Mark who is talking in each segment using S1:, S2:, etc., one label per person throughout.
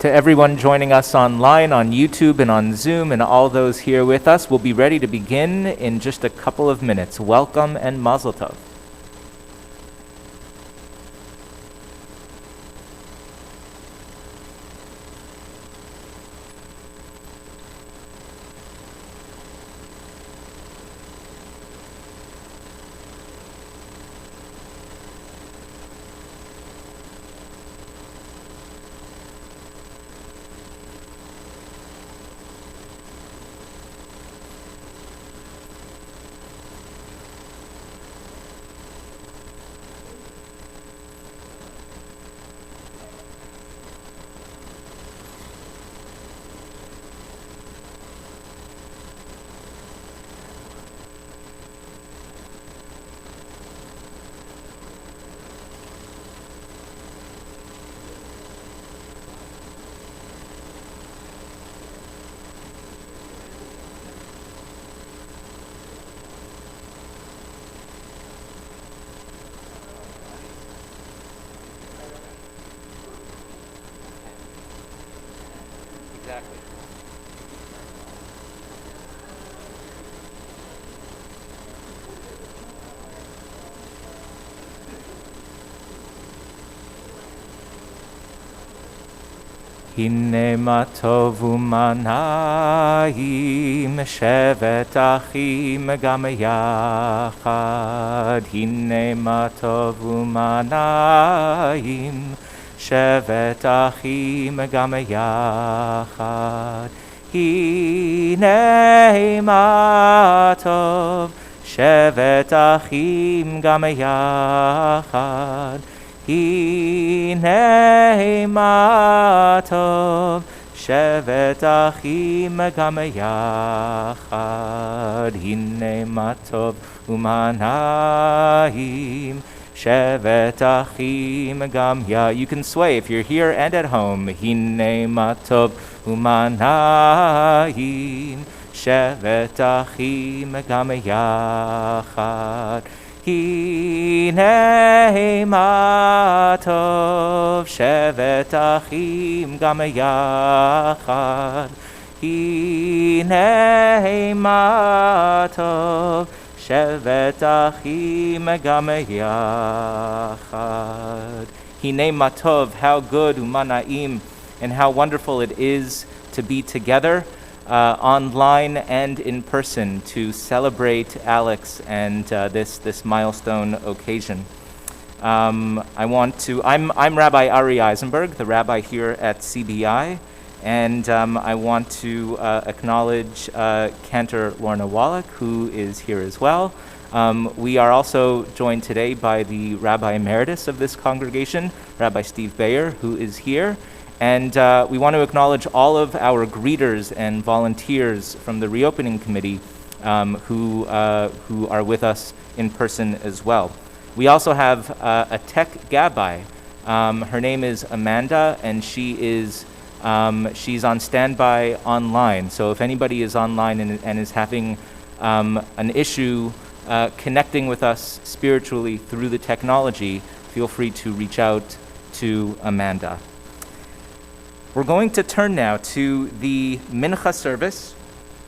S1: To everyone joining us online on YouTube and on Zoom and all those here with us, we'll be ready to begin in just a couple of minutes. Welcome and Mazel Tov. Exactly. Hine ma tov u'manayim shevet achim gam yachad. Hine ma tov u'manayim shevet achim gam yachad. Hine ma tov shevet achim gam yachad. Hine ma tov shevet achim gam yachad. Hine ma tov u'manayim shevet achim gam ya. You can sway if you're here and at home. Hine ma tov u'manayim shevet achim gam yachad. Hine ma tov shevet achim gam yachad. Hine ma tov shevet achim gam yachad. Hine ma tov, how good, u'manaim, and how wonderful it is to be together online and in person to celebrate Alex and this milestone occasion. I'm Rabbi Ari Eisenberg, the rabbi here at CBI, and I want to acknowledge Cantor Lorna Wallach, who is here as well. We are also joined today by the Rabbi Emeritus of this congregation, Rabbi Steve Bayer, who is here. And we want to acknowledge all of our greeters and volunteers from the reopening committee who are with us in person as well. We also have a tech gabbai. Her name is Amanda, and she's on standby online. So if anybody is online and is having an issue connecting with us spiritually through the technology, feel free to reach out to Amanda. We're going to turn now to the Mincha service.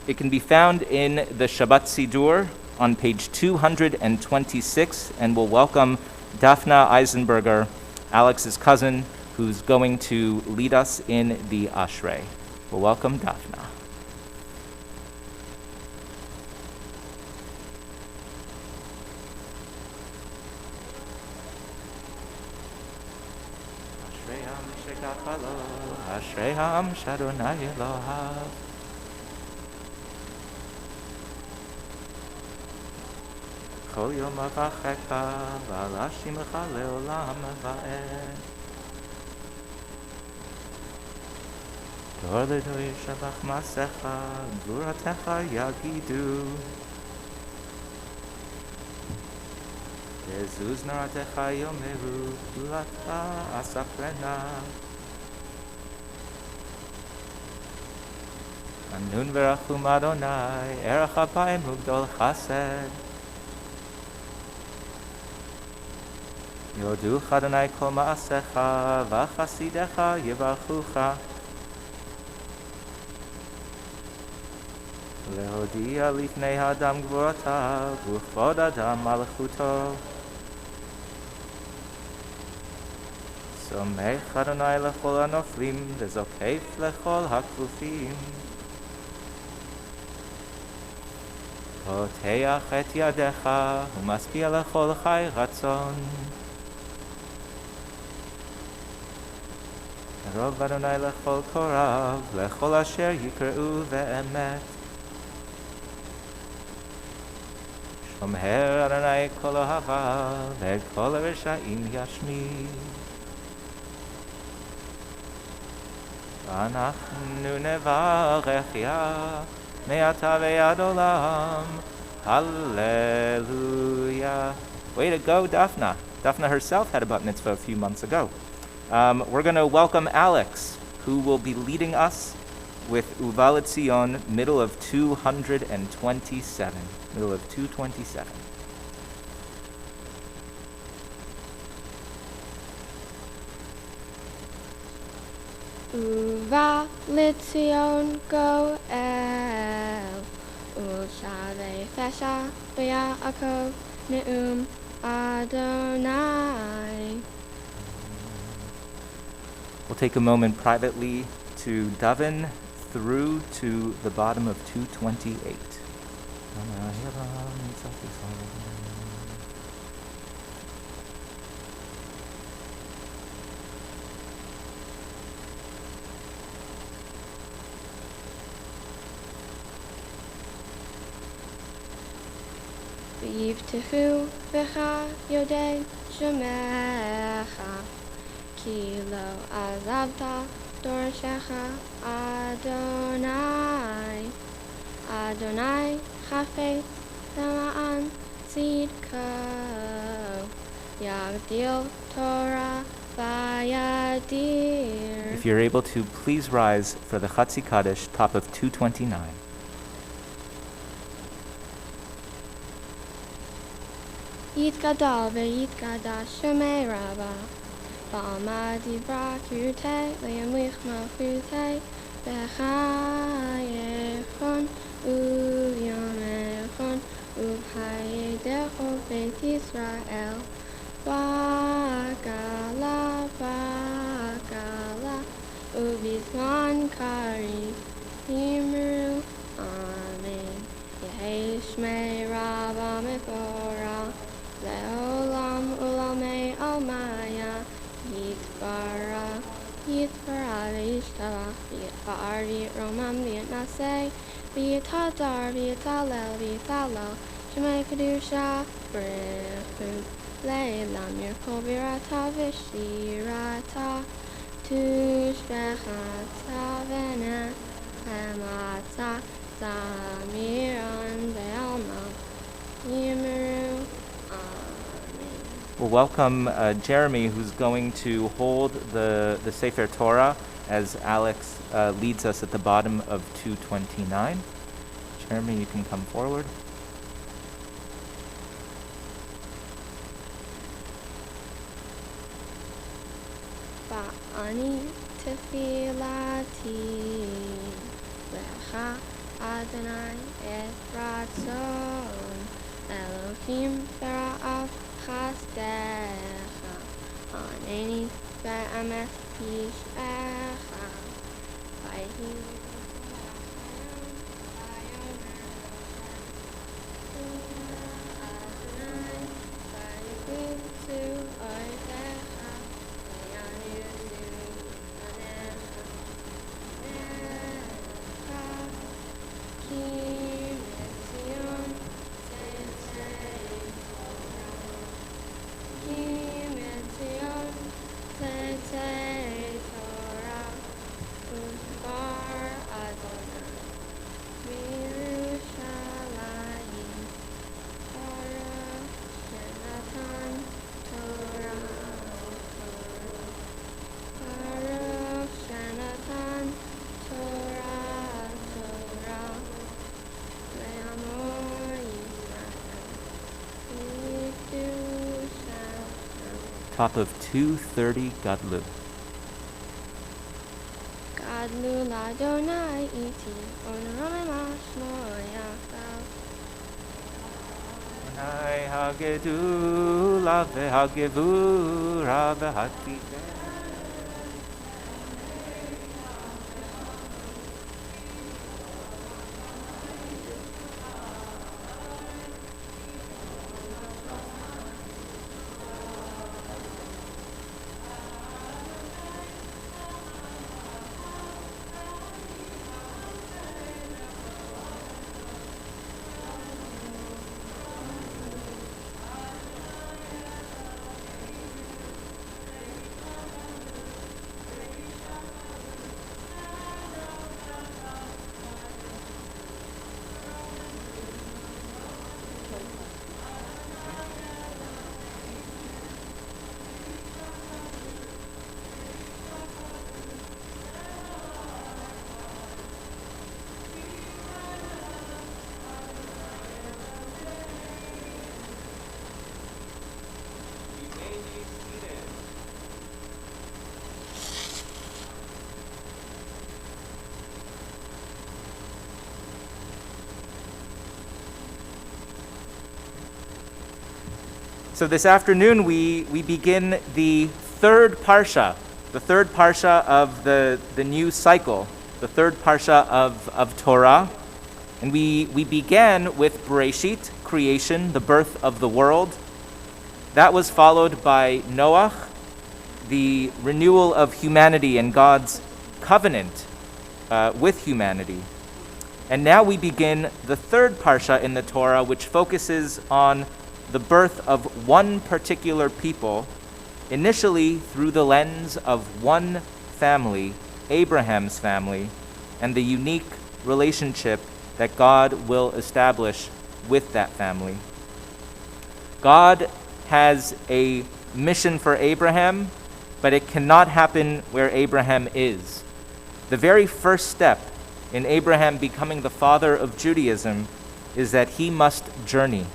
S1: It can be found in the Shabbat Sidur on page 226, and we'll welcome Daphna Eisenberger, Alex's cousin, who's going to lead us in the Ashrei. We'll welcome Daphna. Ashrei ha'am sh'Adonai Elohav. Kol yom avachecha v'al hashimcha le'olam va'ed. Dor l'Elohim shabach masecha gvuratecha yagidu. Zuz naratecha yomeru gvurata asaplena. Anun v'rachum Adonai, erech hapayim ugdol chesed. Yoduch Adonai kol ma'asecha, v'chasidecha yivachucha. להודיע לפני האדם גבורותיו וכבוד אדם מלכותו. סומך אדוני לכל הנופלים וזוקף לכל הכפופים. פותח את ידיך ומשביע לכל חי רצון. קרוב אדוני לכל קורב, לכל אשר יקראו באמת. שומר אדוני כל אוהביו, ואת כל הרשעים ישמיד. ואנחנו נברך יה מעתה ועד עולם. Hallelujah. Way to go, Daphna. Daphna herself had a bat mitzvah a few months ago. We're going to welcome Alex, who will be leading us with Uvalet Zion, middle of 227. Middle of 227.
S2: Uvalet Zion go el, Ushadei Fesha B'Yaakov Ne'um Adonai.
S1: We'll take a moment privately to daven through to the bottom of 228.
S2: V'yivtechu v'cha yodei shemecha, ki lo azavta dorshecha Adonai. Adonai chafetz lema'an tzidko, yagdil Torah v'yadir.
S1: If you're able to, please rise for the Chatzi Kaddish, top of 229.
S2: Yitgadal v'yitgadash shemei rabba, ba'alma dibra kirutei le'yamlich malchutei b'chayechon u'yomechon u'b'hayedecho beit Yisrael ba'gala u'bizman kari yimru amen. Yehei shmei rabba mevorah Le'olam ulamei almaya, Yitbarah v'yishtabach, V'yitba'ar v'yitromam v'yitnaseh, V'yithadar v'yitalel v'yithalel, Shemei kedusha b'rechu, Le'elam yirkol v'yirata v'shirata, Tushbechata v'nechamata, Zamiran ve'alma, Yimru.
S1: We'll welcome Jeremy, who's going to hold the Sefer Torah as Alex leads us at the bottom of 229. Jeremy, you can come forward.
S2: Ba'ani tefilati lecha Adonai et ratzon Elohim bera'av chasdecha Aneni be'emet yish'echa Vayhi Adonai vayikutu oidecha Vayaniusu anecha Necha Ki Metzion
S1: Top of 230 Gadlut.
S2: Adlu Ladonai iti Onorame Mashmo Yachdav.
S1: Adonai hagedula v'hagevura v'hati. So this afternoon we begin the third parsha of the new cycle, the third parsha of Torah. And we began with Bereshit, creation, the birth of the world. That was followed by Noach, the renewal of humanity and God's covenant with humanity. And now we begin the third parsha in the Torah, which focuses on the birth of one particular people, initially through the lens of one family, Abraham's family, and the unique relationship that God will establish with that family. God has a mission for Abraham, but it cannot happen where Abraham is. The very first step in Abraham becoming the father of Judaism is that he must journey.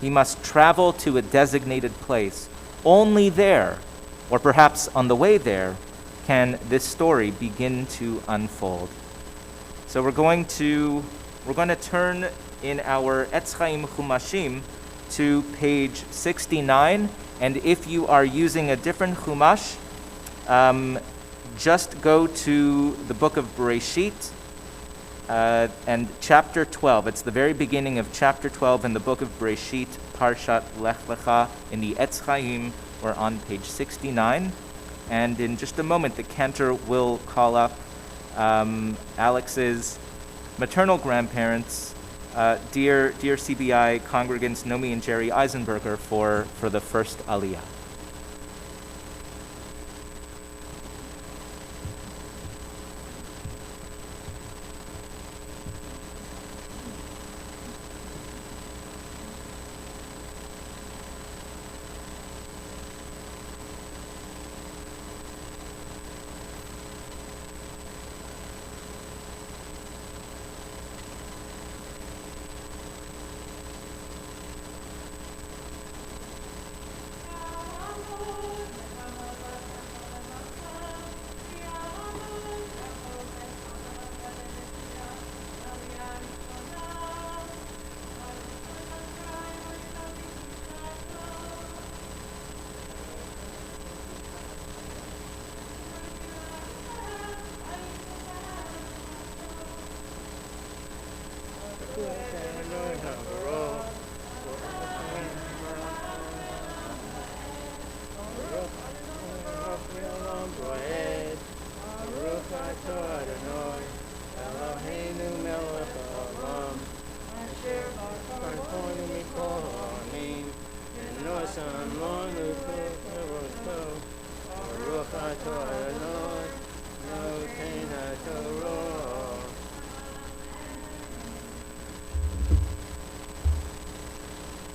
S1: He must travel to a designated place. Only there, or perhaps on the way there, can this story begin to unfold. So we're going to turn in our Etz Chaim Chumashim to page 69, and if you are using a different Chumash, just go to the book of Bereshit and chapter 12. It's the very beginning of chapter 12 in the book of Bereshit, Parshat Lech Lecha, in the Etz Chaim. We're on page 69. And in just a moment, the cantor will call up Alex's maternal grandparents, dear CBI congregants Nomi and Jerry Eisenberger, for the first Aliyah.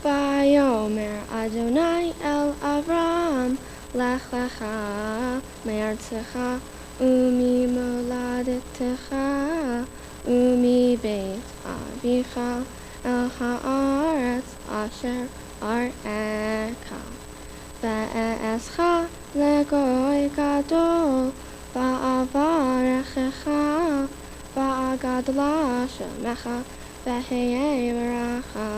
S2: Vayomer Adonai el Avram, Lech lecha me'artzecha umimoladetecha umibeit avicha el haaretz asher arecha. Ve'escha legoy gadol va'avarecha Lechecha Va'agadla Shemecha V'heye V'racha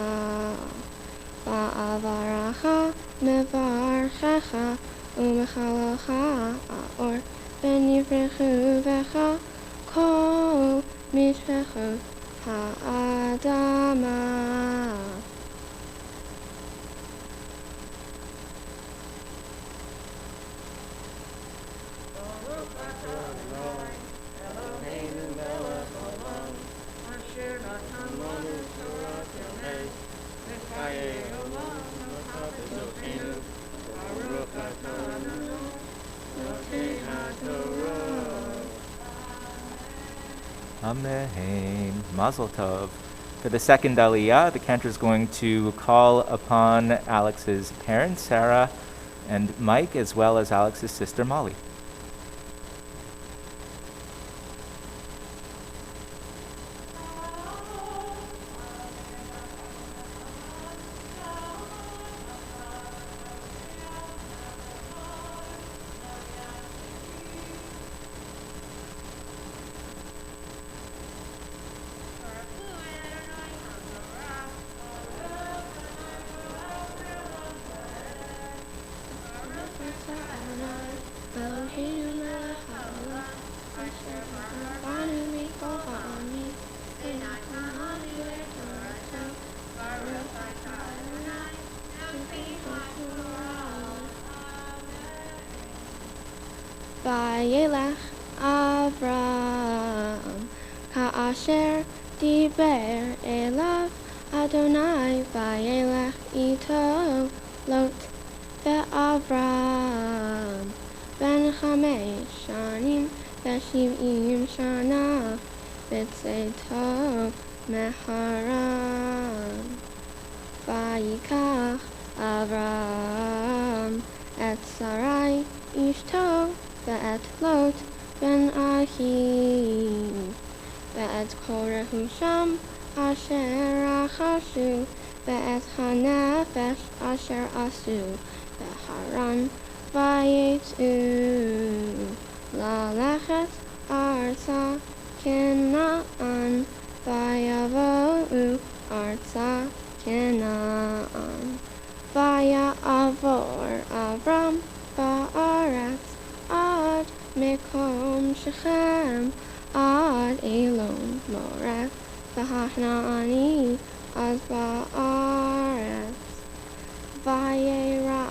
S2: Va'avaracha Mevarchecha Umechalocha Aor V'nivrechu V'cha Kol Mishpechu Ha'adama.
S1: Amen. Mazel tov. For the second aliyah, the cantor is going to call upon Alex's parents, Sarah and Mike, as well as Alex's sister, Molly.
S2: Vayelech Avram Ka'asher Diber Elav Adonai Vayelech Ito Lot Ve'Avram Ben Chamesh Shanim Ve'Shiv'im Shana V'Tzeto Meharan Vayikach Avram Et Sarai Ishto Ve'et Lot ben Ahi Ve'et Korehu Sham Asher Achashu Ve'et HaNefesh Asher Asu Ve'Haran Vayetzu Lalechet Arza Kenaan Vayavo'u Arza Kenaan Vaya'avor Avram Ba'aretz Ad Mekom Shechem Ad Elon Moreh V'Hachna'ani Az Ba'aretz Vayera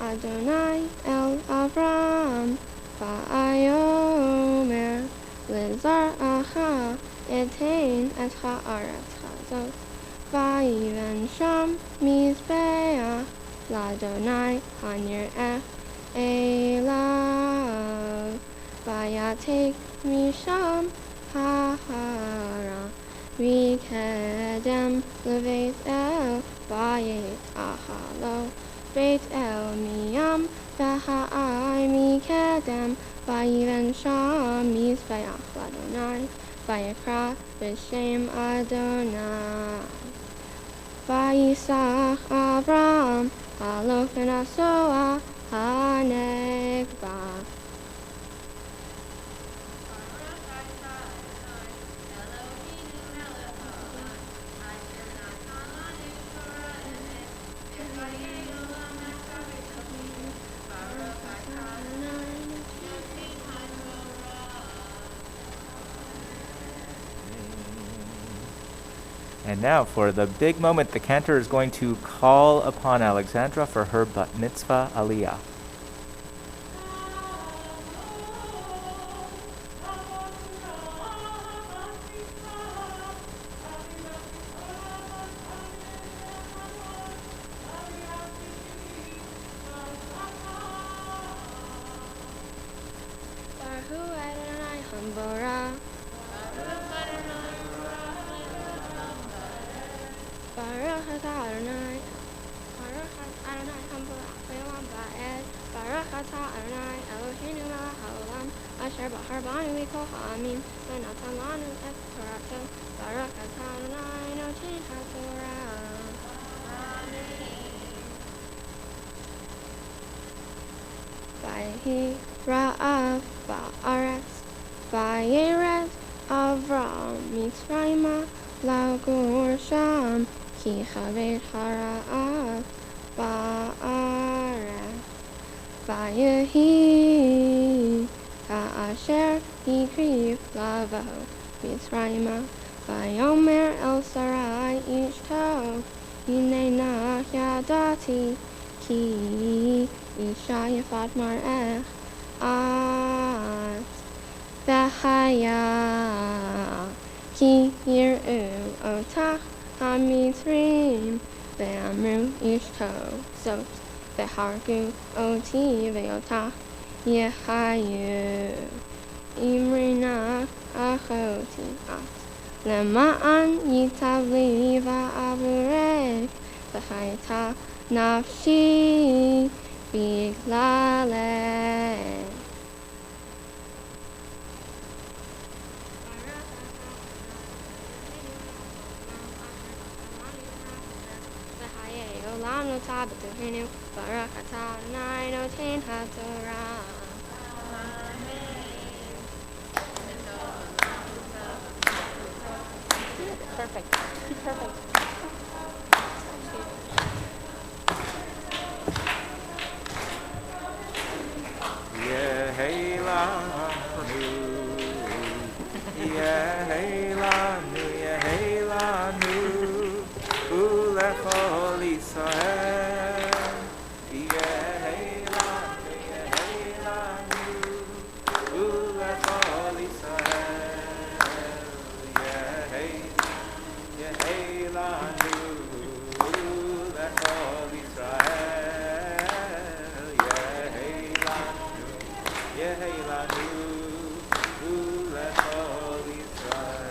S2: Adonai El Avram Va'ayomer Lizar'acha Etain Et Ha'aretz Chazot Vayiven Sham Mizbeach L'Adonai Hanir'ech Elav Vayatek Misham Hahara Vikedem Leveit El Vayet Ahalo Beit El Miyam Vaha'ai Mikedem Vayiven Sham Mizbeach L'Adonai Vayekra B'Shem Adonai Vayisach Avram Halof Nasoah Hanekba.
S1: And now for the big moment, the cantor is going to call upon Alexandra for her bat mitzvah aliyah.
S2: Vayhi Ra'av Ba'aretz Vayeret Avram Mitzrayma Lagur Sham Ki Chavet Hara'at Ba'aret Vayehi Ka'asher Hikriv Lavo Mitzrayma Vayomer El Sarai Ishto Hinei Yadati Ki Isha Yafat Mar'ech At V'haya Ki Yir'u Otach HaMitzrim Ve'amru Ishto Zot Ve'hargu Oti Ve'otach Yechayu Imrina Achoti At Lema'an Yitavli Va'avurek V'hayta Nafshi Biglaleh. Olam Notah B'Tuhinu Barak Atah Adonai Noten HaTorah. Perfect. Perfect.
S1: Yeheilanu, Yeheilanu, Yeheilanu, Ulechol Yisrael. Yeheilanu, Yeheilanu, Ulechol Yisrael. Yeheilanu, Ulechol Yisrael. Yeheilanu, Ulechol Yisrael.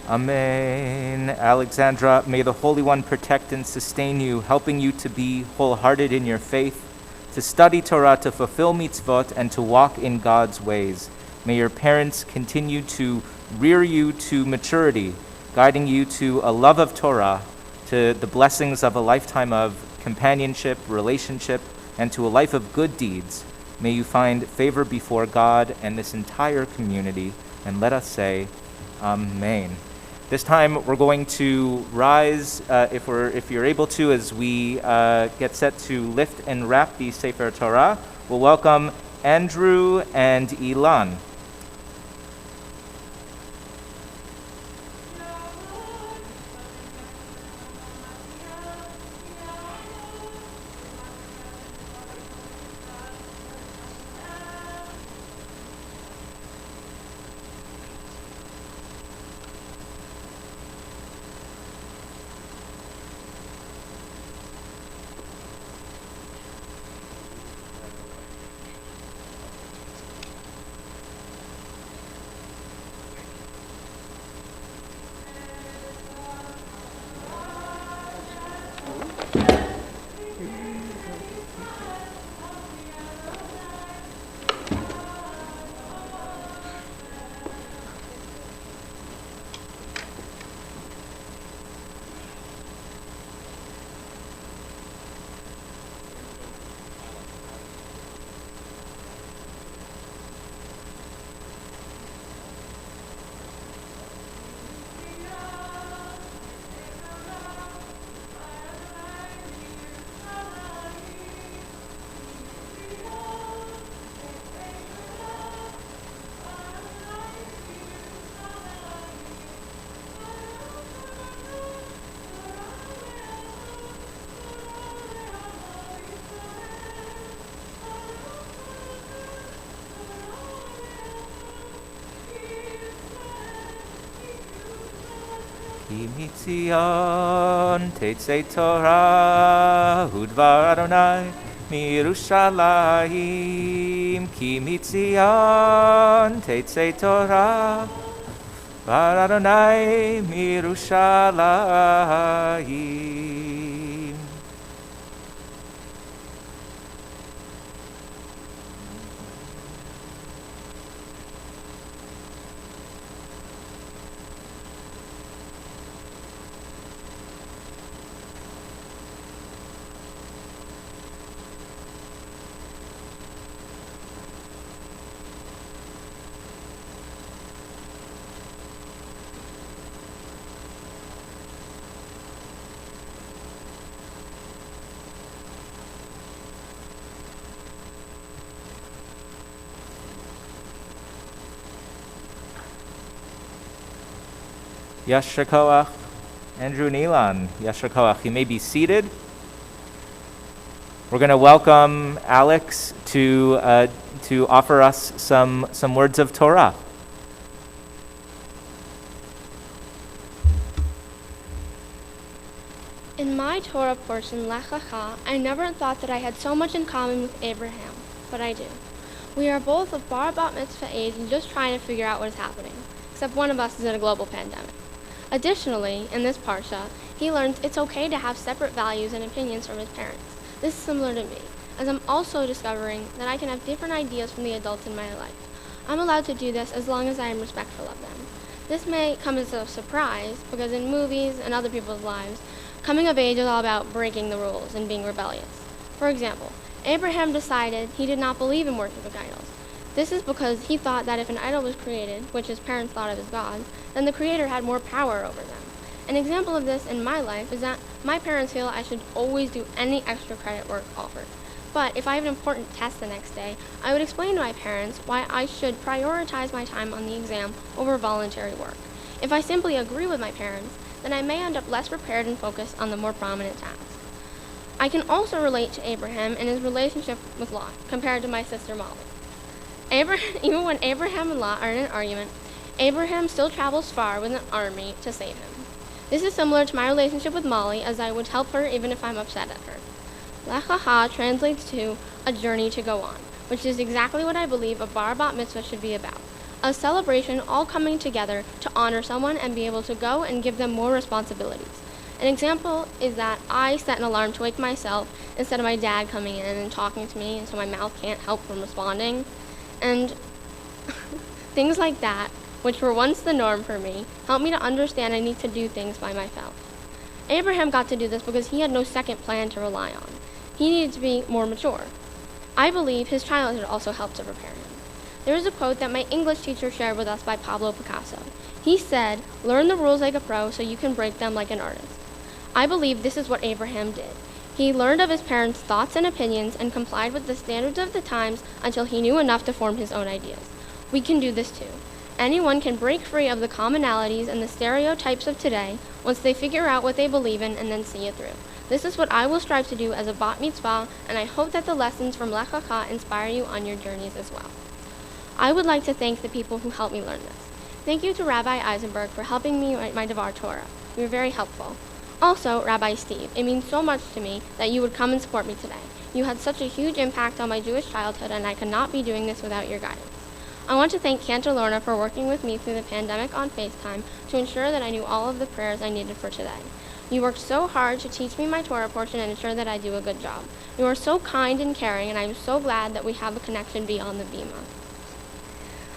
S1: Amen. Alexandra, may the Holy One protect and sustain you, helping you to be wholehearted in your faith, to study Torah, to fulfill mitzvot, and to walk in God's ways. May your parents continue to rear you to maturity, guiding you to a love of Torah, to the blessings of a lifetime of companionship, relationship, and to a life of good deeds. May you find favor before God and this entire community, and let us say, Amen. This time we're going to rise, if you're able to, as we get set to lift and wrap the Sefer Torah. We'll welcome Andrew and Ilan. Ki mitzion tetzei Torah udvar Adonai miYerushalayim. Ki mitzion tetzei Torah udvar Adonai miYerushalayim. Yashar Koach, Andrew Nealon, Yashar Koach. You may be seated. We're going to welcome Alex to offer us some words of Torah.
S2: In my Torah portion, Lech Lecha, I never thought that I had so much in common with Abraham, but I do. We are both of bar bat mitzvah age and just trying to figure out what is happening, except one of us is in a global pandemic. Additionally, in this parsha, he learns it's okay to have separate values and opinions from his parents. This is similar to me, as I'm also discovering that I can have different ideas from the adults in my life. I'm allowed to do this as long as I am respectful of them. This may come as a surprise, because in movies and other people's lives, coming of age is all about breaking the rules and being rebellious. For example, Abraham decided he did not believe in worshiping idols. This is because he thought that if an idol was created, which his parents thought of as gods, then the creator had more power over them. An example of this in my life is that my parents feel I should always do any extra credit work offered. But if I have an important test the next day, I would explain to my parents why I should prioritize my time on the exam over voluntary work. If I simply agree with my parents, then I may end up less prepared and focused on the more prominent tasks. I can also relate to Abraham and his relationship with Lot, compared to my sister Molly. Even when Abraham and Lot are in an argument, Abraham still travels far with an army to save him. This is similar to my relationship with Molly, as I would help her even if I'm upset at her. Lech Lecha translates to a journey to go on, which is exactly what I believe a bar bat mitzvah should be about. A celebration all coming together to honor someone and be able to go and give them more responsibilities. An example is that I set an alarm to wake myself instead of my dad coming in and talking to me, and so my mouth can't help from responding. And things like that, which were once the norm for me, helped me to understand I need to do things by myself. Abraham got to do this because he had no second plan to rely on. He needed to be more mature. I believe his childhood also helped to prepare him. There is a quote that my English teacher shared with us by Pablo Picasso. He said, "Learn the rules like a pro so you can break them like an artist." I believe this is what Abraham did. He learned of his parents' thoughts and opinions and complied with the standards of the times until he knew enough to form his own ideas. We can do this too. Anyone can break free of the commonalities and the stereotypes of today once they figure out what they believe in and then see it through. This is what I will strive to do as a bat mitzvah, and I hope that the lessons from Lech Lecha inspire you on your journeys as well. I would like to thank the people who helped me learn this. Thank you to Rabbi Eisenberg for helping me write my Devar Torah. You were very helpful. Also, Rabbi Steve, it means so much to me that you would come and support me today. You had such a huge impact on my Jewish childhood, and I could not be doing this without your guidance. I want to thank Cantor Lorna for working with me through the pandemic on FaceTime to ensure that I knew all of the prayers I needed for today. You worked so hard to teach me my Torah portion and ensure that I do a good job. You are so kind and caring, and I am so glad that we have a connection beyond the bima.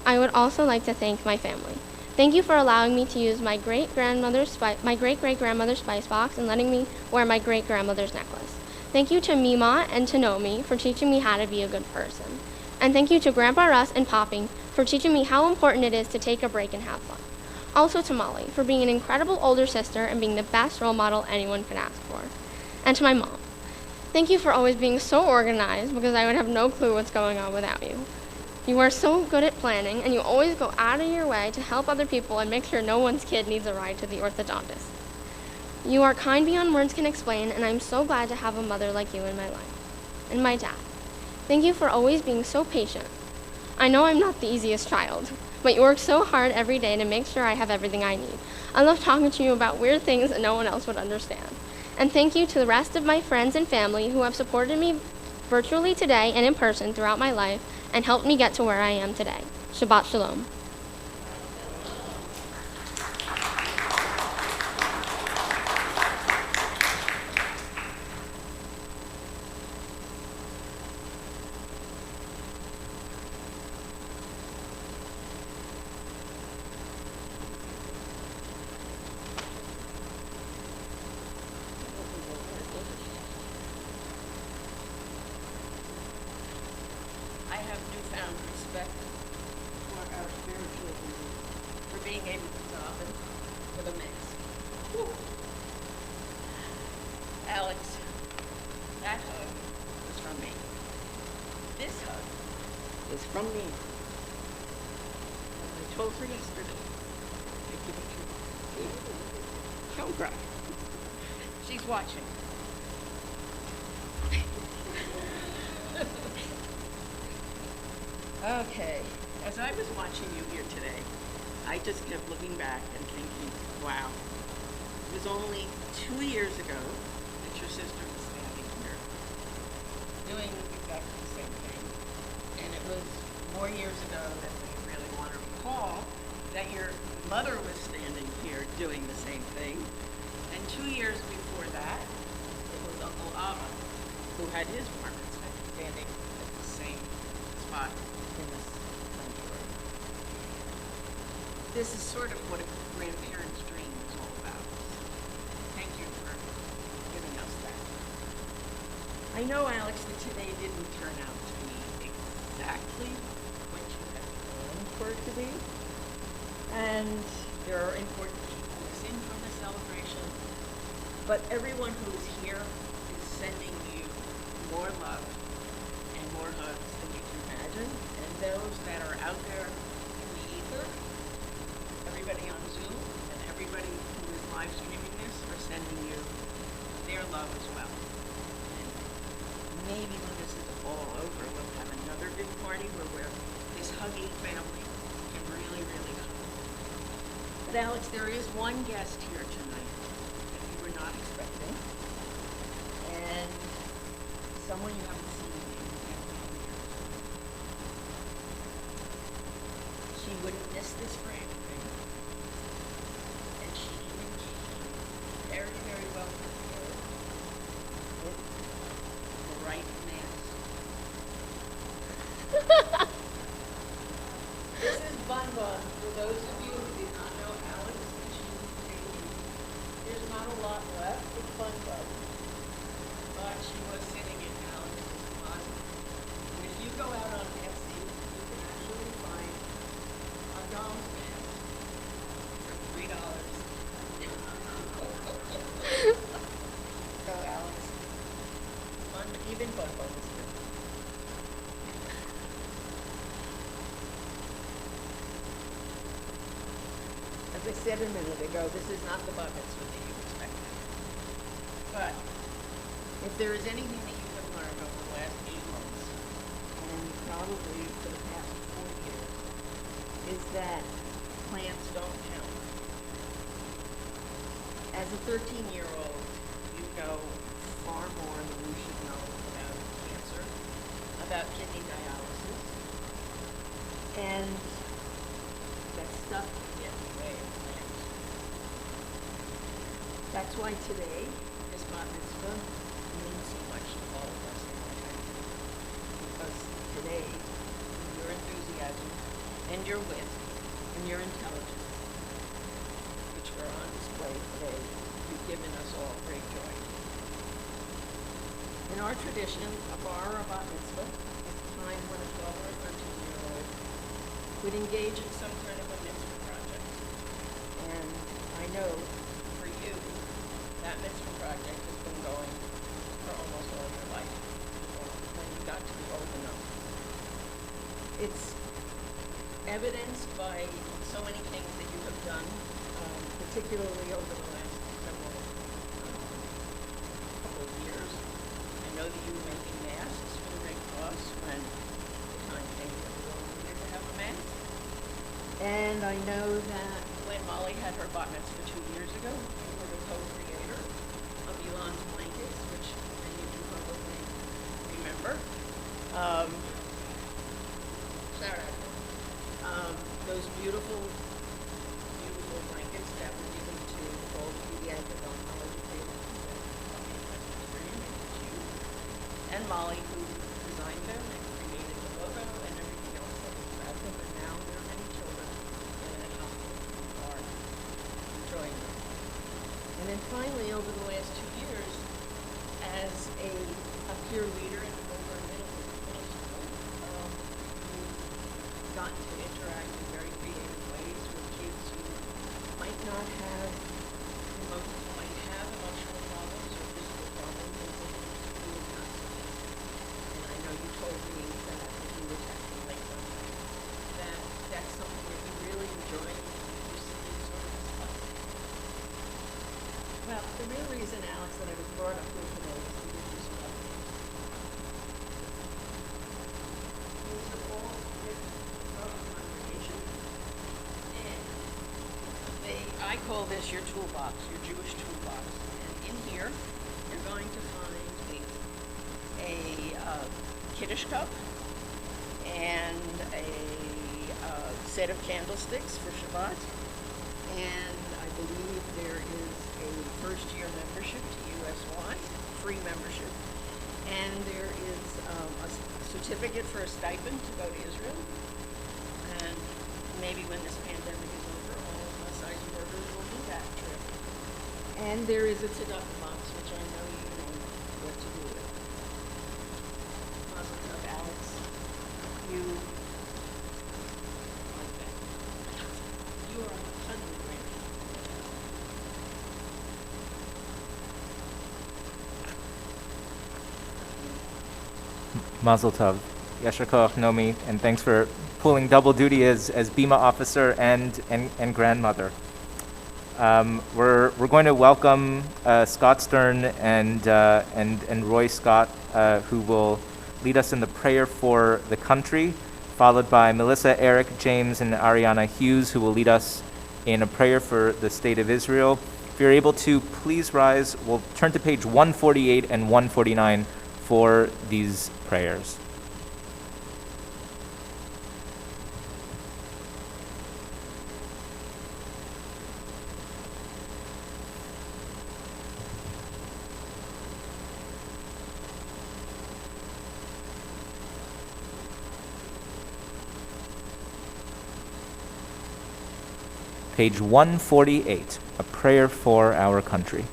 S2: I would also like to thank my family. Thank you for allowing me to use my great-great-grandmother's spice box and letting me wear my great-grandmother's necklace. Thank you to Mima and to Nomi for teaching me how to be a good person. And thank you to Grandpa Russ and Popping for teaching me how important it is to take a break and have fun. Also to Molly for being an incredible older sister and being the best role model anyone could ask for. And to my mom. Thank you for always being so organized, because I would have no clue what's going on without you. You are so good at planning, and you always go out of your way to help other people and make sure no one's kid needs a ride to the orthodontist. You are kind beyond words can explain, and I'm so glad to have a mother like you in my life. And my dad. Thank you for always being so patient. I know I'm not the easiest child, but you work so hard every day to make sure I have everything I need. I love talking to you about weird things that no one else would understand. And thank you to the rest of my friends and family who have supported me virtually today and in person throughout my life and helped me get to where I am today. Shabbat Shalom.
S3: I have newfound respect for our spiritual leaders for being able to daven with a mask. Whew. Alex, that hug was from me. This hug is from me. And I told her yesterday, I give it to her. Don't cry. She's watching. Okay, as I was watching you here today, I just kept looking back and thinking, wow, it was only 2 years ago that your sister was standing here doing exactly the same thing. And it was more years ago than we really want to recall that your mother was standing here doing the same thing. And 2 years before that, it was Uncle Abba who had his bar mitzvah standing at the same spot in this sanctuary. This is sort of what a grandparent's dream is all about. Thank you for giving us that. I know, Alex, that today didn't turn out to be exactly what you had planned for it to be. And there are important people missing from the celebration. But everyone who is here is sending you more love and more hugs than you can imagine. And those that are out there in the ether, everybody on Zoom and everybody who is live streaming this are sending you their love as well. And maybe when this is all over, we'll have another big party where we're this hugging family can really, really hug. But Alex, there is one guest here tonight that you were not expecting, and someone you haven't seen in many years. She wouldn't miss this for anything, and she even came very, very well prepared with the right mask. This is Bun Bun. For those of you who did not know Alex, there's not a lot left of Bun Bun, but she was sitting in Alex's closet. And if you go out on Etsy, you can actually find a doll's mask for $3. So Alex, even Bun Bun is here. As I said a minute ago, this is not the bar mitzvah that you expected. But if there is anything that you have learned over the last 8 months, and probably for the past 4 years, is that plants don't count. As a 13-year-old, you know far more than you should know about cancer, about kidney dialysis, and that stuff can get in the way of plants. That's why today, this bar mitzvah means so much to all of us in our family. Because today, your enthusiasm and your wit and your intelligence, which are on display today, you've given us all great joy. In our tradition, a bar or a bat mitzvah is a time when a 12 or a 13-year-old would engage in some kind of a mitzvah project. And I know for you, that mitzvah project has been going for almost all your life, or when you got to be old enough. It's evidenced by so many things that you have done, particularly over the last several couple of years. I know that you were making masks for the Red Cross when the time came that we were on the I know that when Molly had her bat mitzvah 2 years ago, you were the co-creator of Elon's blankets, which many of you probably remember. Shout out. Those beautiful, beautiful blankets that were given to all the pediatric oncology patients that you and Molly, who designed them and created the logo and everything else that was about them. And now there are many children in that hospital who are enjoying them. And then finally, over the last 2 years, as a peer leader in the lower and middle school, you've gotten to interact in very creative ways with kids who might not have emotional problems or physical problems, and so school is not so bad. And I know you told me that when you were texting late one night, that's something that you really enjoy you see sort of stuff. Well, the real reason, Alex, that I was brought up here today is to give you some updates. These are all written from the congregation, and I call this your toolbox, your Jewish toolbox. And in here, you're going to find a Kiddush cup and a set of candlesticks for Shabbat. And I believe there is a first-year membership to USY, free membership. And there is a certificate for a stipend to go to Israel. And maybe when this pandemic is over, all of us Eisenbergers will do that trip. And there is a tzedakah box, which I know you know what to do with. Mazel tov, Alex. You like that. You are a cuddly grandchild.
S1: Mazel tov. Yasher koach, Nomi, and thanks for pulling double duty as Bima officer and grandmother. We're going to welcome Scott Stern and Roy Scott, who will lead us in the prayer for the country, followed by Melissa, Eric, James, and Ariana Hughes, who will lead us in a prayer for the state of Israel. If you're able to, please rise. We'll turn to page 148 and 149 for these prayers. Page 148, a prayer for our country.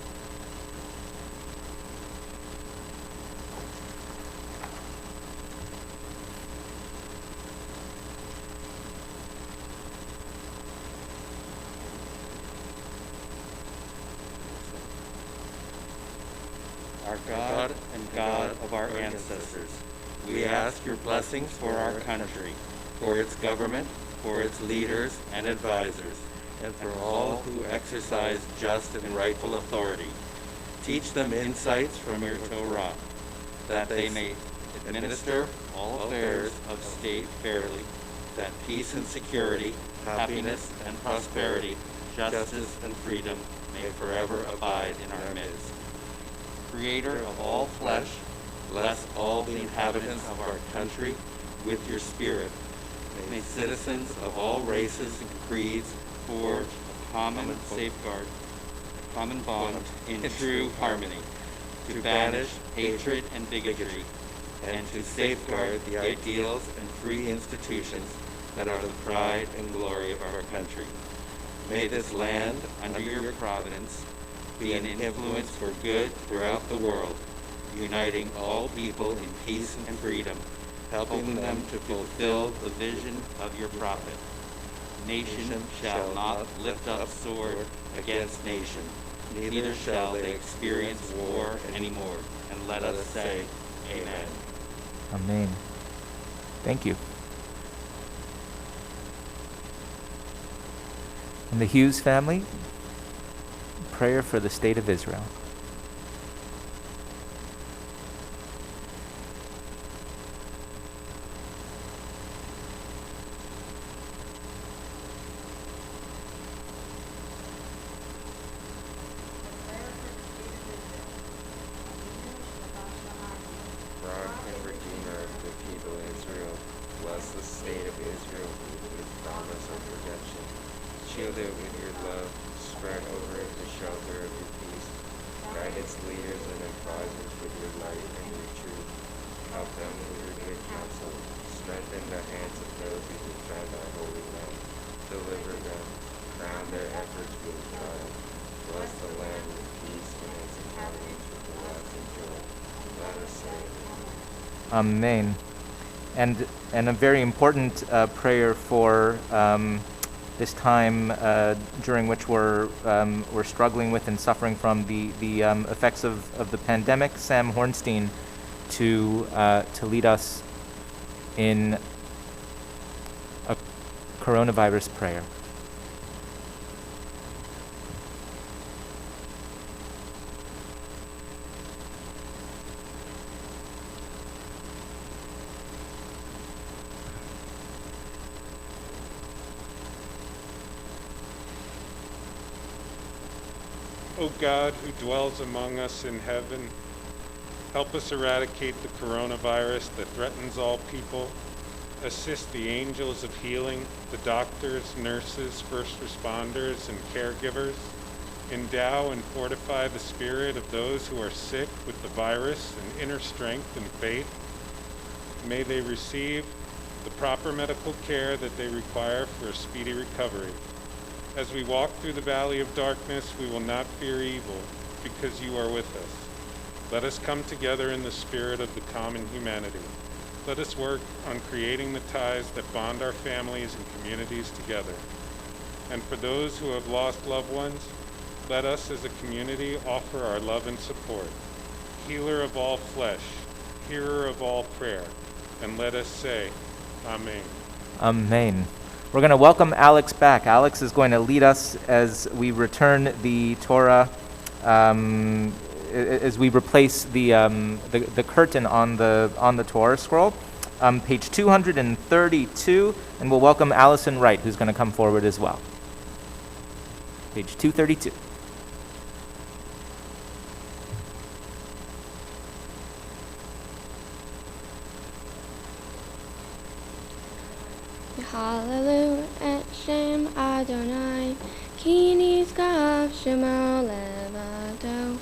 S4: Our God and God of our ancestors, we ask your blessings for our country, for its government, for its leaders and advisors, and for all who exercise just and rightful authority. Teach them insights from your Torah, that they may administer all affairs of state fairly, that peace and security, happiness and prosperity, justice and freedom may forever abide in our midst. Creator of all flesh, bless all the inhabitants of our country with your spirit. May citizens of all races and creeds forge a common safeguard, a common bond in true harmony, to banish hatred and bigotry, and to safeguard the ideals and free institutions that are the pride and glory of our country. May this land, under your providence, be an influence for good throughout the world, uniting all people in peace and freedom, helping them to fulfill the vision of your prophet. Nation shall not lift up sword against nation, neither shall they experience war anymore. And let us say, Amen.
S1: Amen. Thank you. And the Hughes family, prayer for the state of Israel.
S5: Bless the state of Israel with promise of redemption. Shield it with your love. Spread over it the shelter of your peace. Guide its leaders and advisors with your light and your truth. Help them with your good counsel. Strengthen the hands of those who defend our holy land. Deliver them. Crown their efforts with triumph. Bless the land with peace and its inhabitants with lasting joy. Let us say
S1: Amen. And a very important prayer for this time during which we're struggling with and suffering from the effects of the pandemic. Sam Hornstein to lead us in a coronavirus prayer.
S6: O God, who dwells among us in heaven, help us eradicate the coronavirus that threatens all people. Assist the angels of healing, the doctors, nurses, first responders, and caregivers. Endow and fortify the spirit of those who are sick with the virus and inner strength and faith. May they receive the proper medical care that they require for a speedy recovery. As we walk through the valley of darkness, we will not fear evil, because you are with us. Let us come together in the spirit of the common humanity. Let us work on creating the ties that bond our families and communities together. And for those who have lost loved ones, let us as a community offer our love and support. Healer of all flesh, hearer of all prayer, and let us say, Amen.
S1: Amen. We're going to welcome Alex back. Alex is going to lead us as we return the Torah, as we replace the curtain on the Torah scroll, page 232, and we'll welcome Allison Wright, who's going to come forward as well. Page 232.
S2: Hallelujah et Shem Adonai, Ki nizgav Shemo levado.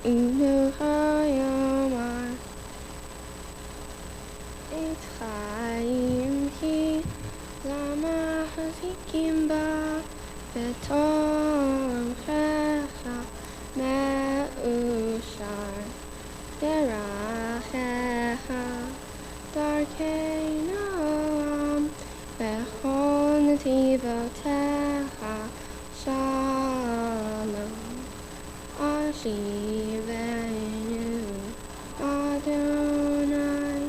S2: Unu hayomar et chayim ki lama hazikim ba betom checha me'ushar derachecha darkei noam bechol netivotecha shalom Ashivenu Adonai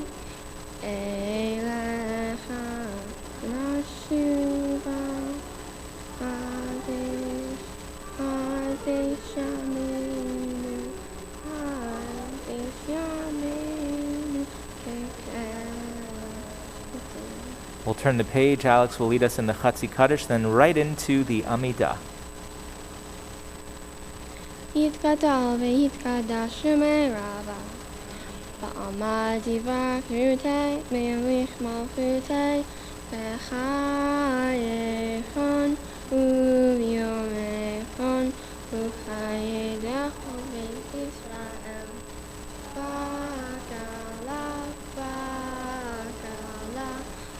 S2: Elecha Nashuva Adesh Yaminu Adesh Yaminu
S1: We'll turn the page. Alex will lead us in the Chatzi Kaddish, then right into the Amidah.
S2: Yitgadal v'yitgadash shumei rava Ba'amad yivrak rutei me'lich malchutei B'chayechon u'vyomechon U'chayedech u'beit Yisrael Ba'kala Ba'kala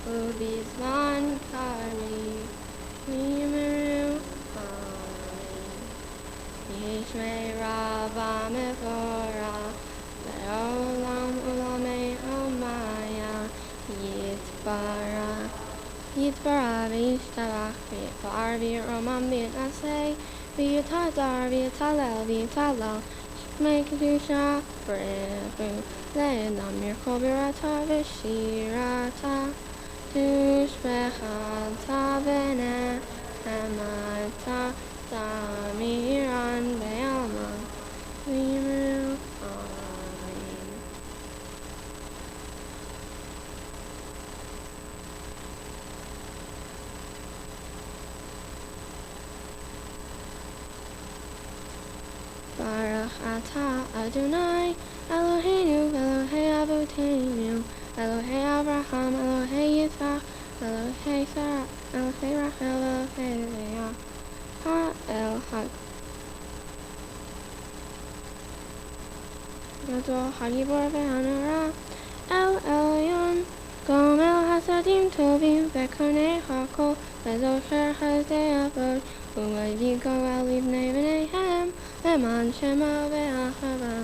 S2: U'bizman kari Yimeru Yishmei Rabba Mefora Le'olam Ulamei Omaya Yitbarach V'yishtabach V'yitbar V'yiromam V'yitnasei V'yitadar V'yitalel V'yitalel Shmei Kedusha B'rechu Le'edam Yirko B'rata V'shirata Tushbechata V'neh Hamata Samiran Be'alma Limu Amen. Baruch Atah Adonai Eloheinu Elohei Avotenu Elohei Avraham Elohei Yitzchak Elohei Sarah Elohei Rachel Elohei Leah HaEl Gadol HaGibor VeHanora El Elyon Gomel Hasadim Tovim Vekonei HaKol Vezosher Chazdei Avod Umaydi Goel Libnei V'neihem Leman Shema Ve'achava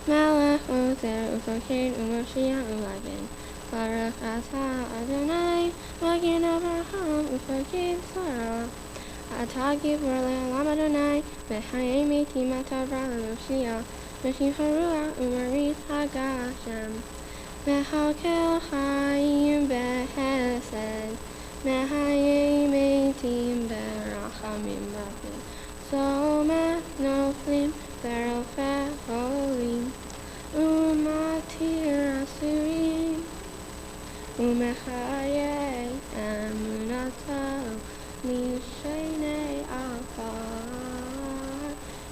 S2: Melech Ozer Ufokid Umoshiach Ulagen Baruch Atah Adonai Magen Avraham Ufokid Sarah Atah Gibor Le'olam Adonai Mechayei Metim Atavra L'Moshiach Meshiv HaRuach Umarit HaGashem Mechakel Chayim Behesed Mechayei Metim Berachamim Rabim Someh Noflim Berofeh Holim Umatir Asurim Umechayei Emunato Mishenei Afar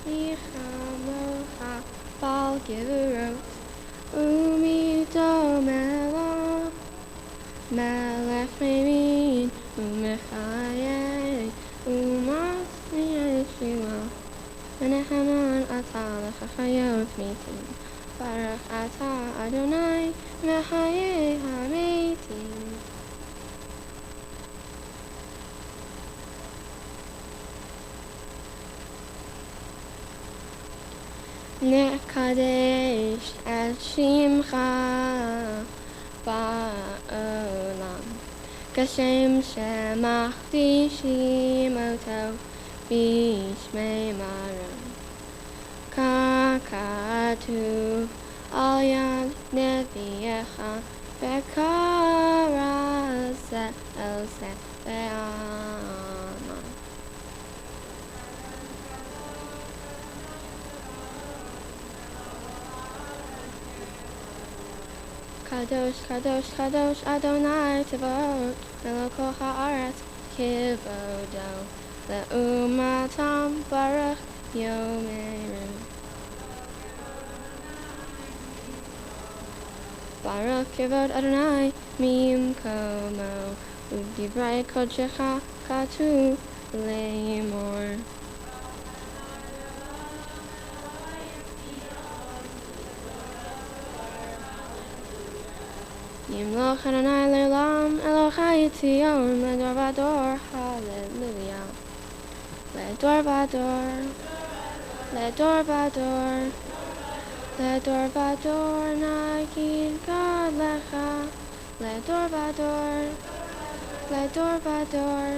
S2: Yichamocha Bal Gevurot Umito Melo Melech Memin Umechayei Umasmi Yeshua Menehaman Atah Lechachayot Metim Baruch Atah Adonai Mechayei HaMetim. Nekadesh et Shimcha Ba'olam Kashem Shemachti Shimoto Bishmei Marom Kakatu Al Yad Neviyecha Bekaraz El Be'aman Kadosh, Kadosh, Kadosh, Adonai Tivot, Meloko Haaretz, Kivodo, Le'umatam Baruch Yomeru. Baruch Kivod Adonai, Mim Komo, Udivrai Kodshecha, Katu, Leimor. Yimloch Adonai Le'olam, Elochai Tzion, Ledor Vador, Hallelujah. Ledor Vador, Ledor Vador, Ledor Vador, Nagid God Lecha. Ledor Vador, Ledor Vador,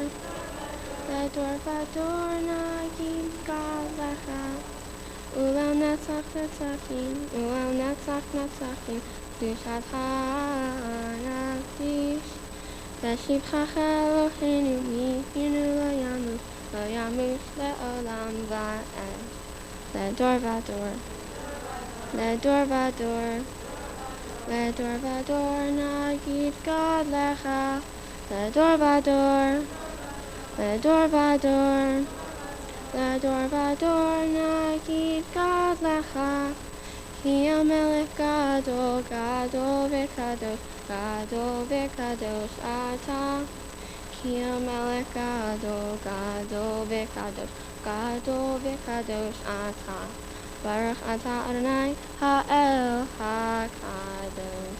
S2: Ledor Vador, Nagid God Lecha. Ulam Netzach Netzakim, Ulam Netzach Netzakim. Dushat ha'naftish Veshivchach Eloheinu Mifinu lo yamush le'olam va'ed Ledor Vador Ledor Vador Ledor Vador Nagid God Lecha Ledor Vador Ledor Vador Ledor Vador Nagid God Lecha Ki Melech Gadol, Gadol v'Kadosh, Gadol v'Kadosh Atah. Ki Melech Gadol, Gadol v'Kadosh, Gadol v'Kadosh Atah. Baruch Atah Adonai Ha'el HaKadosh.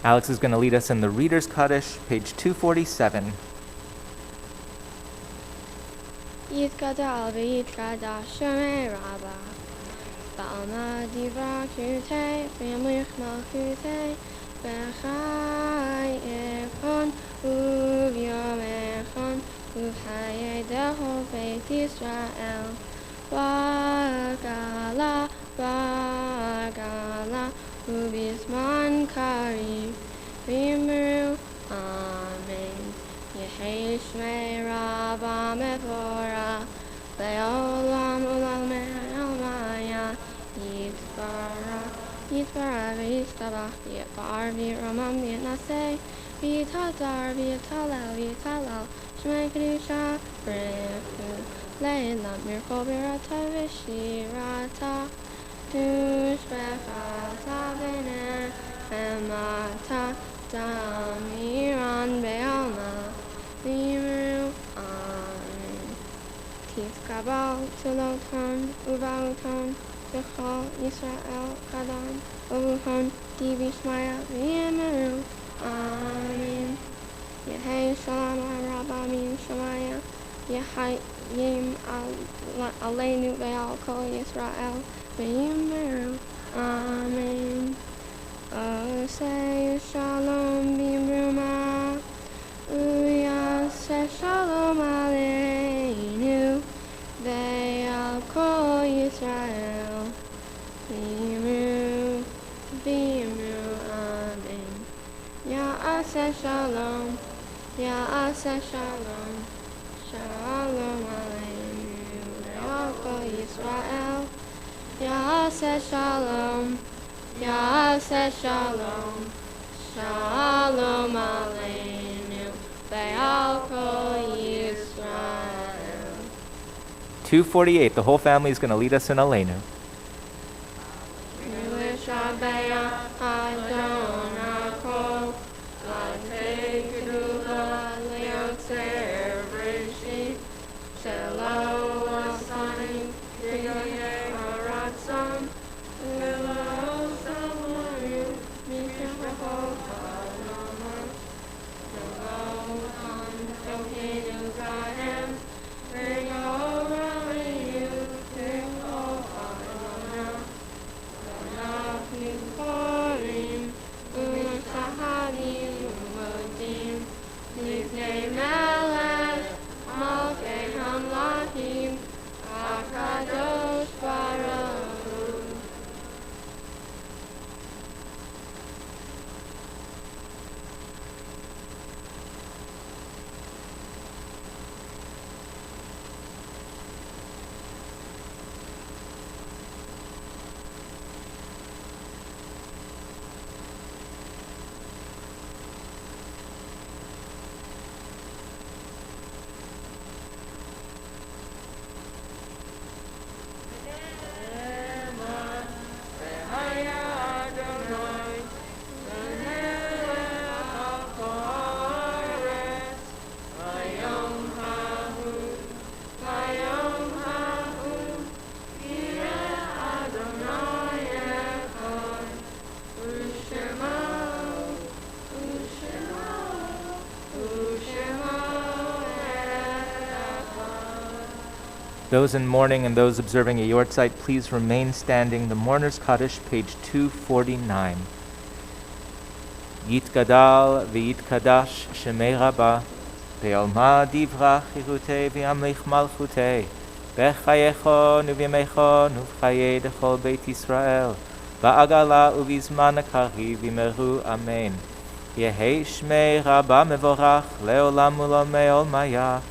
S1: Alex is going to lead us in the Reader's Kaddish, page 247.
S2: יתגדל ויתקדש שמי רבה בעלמא דברכותי וימליך מלכותי בחי אכון וביום אכון ובחיי דכל בית ישראל בגלה בגלה ובזמן קריב ואמרו אמן יהי שמי רבה מבורך לעולם ולעלמיה יתברך ויסתבח ויתפאר וירומם ויתנשא ויתהדר ויתהלל שמי קדושה ברכו לעילם מרחוב בירתה ושירתה תושבחה ונחמתה דמירן בעלמא ואמרו אמן תתקבל תלותון ובאותון לכל ישראל קדם ובהון דבשמיא ואמרו אמן יהי שלום רבה מן שמיא יחיים עלינו ועל כל ישראל ואמרו אמן עושה שלום במרומה ויעשה שלום עלינו ועל כל ישראל ואמרו אמן יעשה שלום שלום עלינו ועל כל ישראל יעשה שלום שלום עלינו ועל כל ישראל.
S1: 248, the whole family is going to lead us in Aleinu. Those in mourning and those observing a yortzeit, please remain standing. The Mourner's Kaddish, page 249. Yitgadal v'yitkadash shemei rabba, be'alma divrach chirutei v'yamlich malchutei, b'chayechon u'v'yamechon u'v'chayei dechol beit Yisrael, ba'agala u'v'zman akariv v'meru amen. Yehei shmei rabba mevorach, le'olam u'lomei olmaya,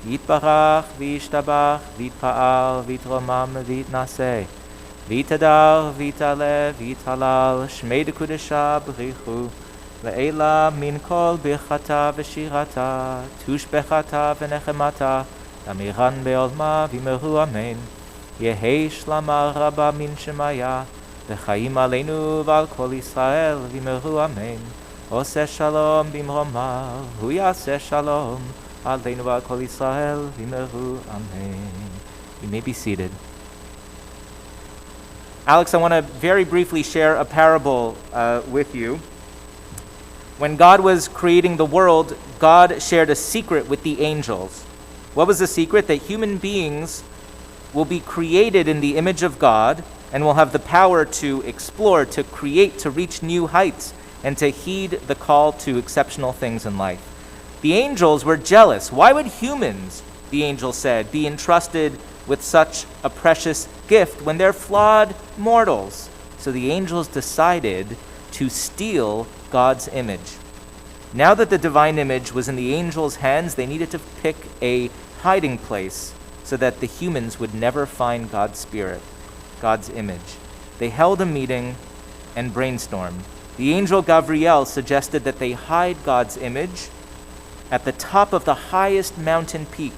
S1: יתברך וישתבח ויתפאר ויתרומם ויתנשא ויתהדר ויתעלה ויתהלל שמי דקודשה בריחו לעילה מן כל ברכתה ושירתה תושבחתה ונחמתה דמירן בעולמה ואמרו אמן יהי שלמה רבה מן שמיה וחיים עלינו ועל כל ישראל ואמרו אמן עושה שלום במרומיו הוא יעשה שלום Aleinu v'al kol Yisrael v'meru amen. You may be seated. Alex, I want to very briefly share a parable with you. When God was creating the world, God shared a secret with the angels. What was the secret? That human beings will be created in the image of God and will have the power to explore, to create, to reach new heights, and to heed the call to exceptional things in life. The angels were jealous. Why would humans, the angel said, be entrusted with such a precious gift when they're flawed mortals? So the angels decided to steal God's image. Now that the divine image was in the angels' hands, they needed to pick a hiding place so that the humans would never find God's spirit, God's image. They held a meeting and brainstormed. The angel Gabriel suggested that they hide God's image at the top of the highest mountain peak.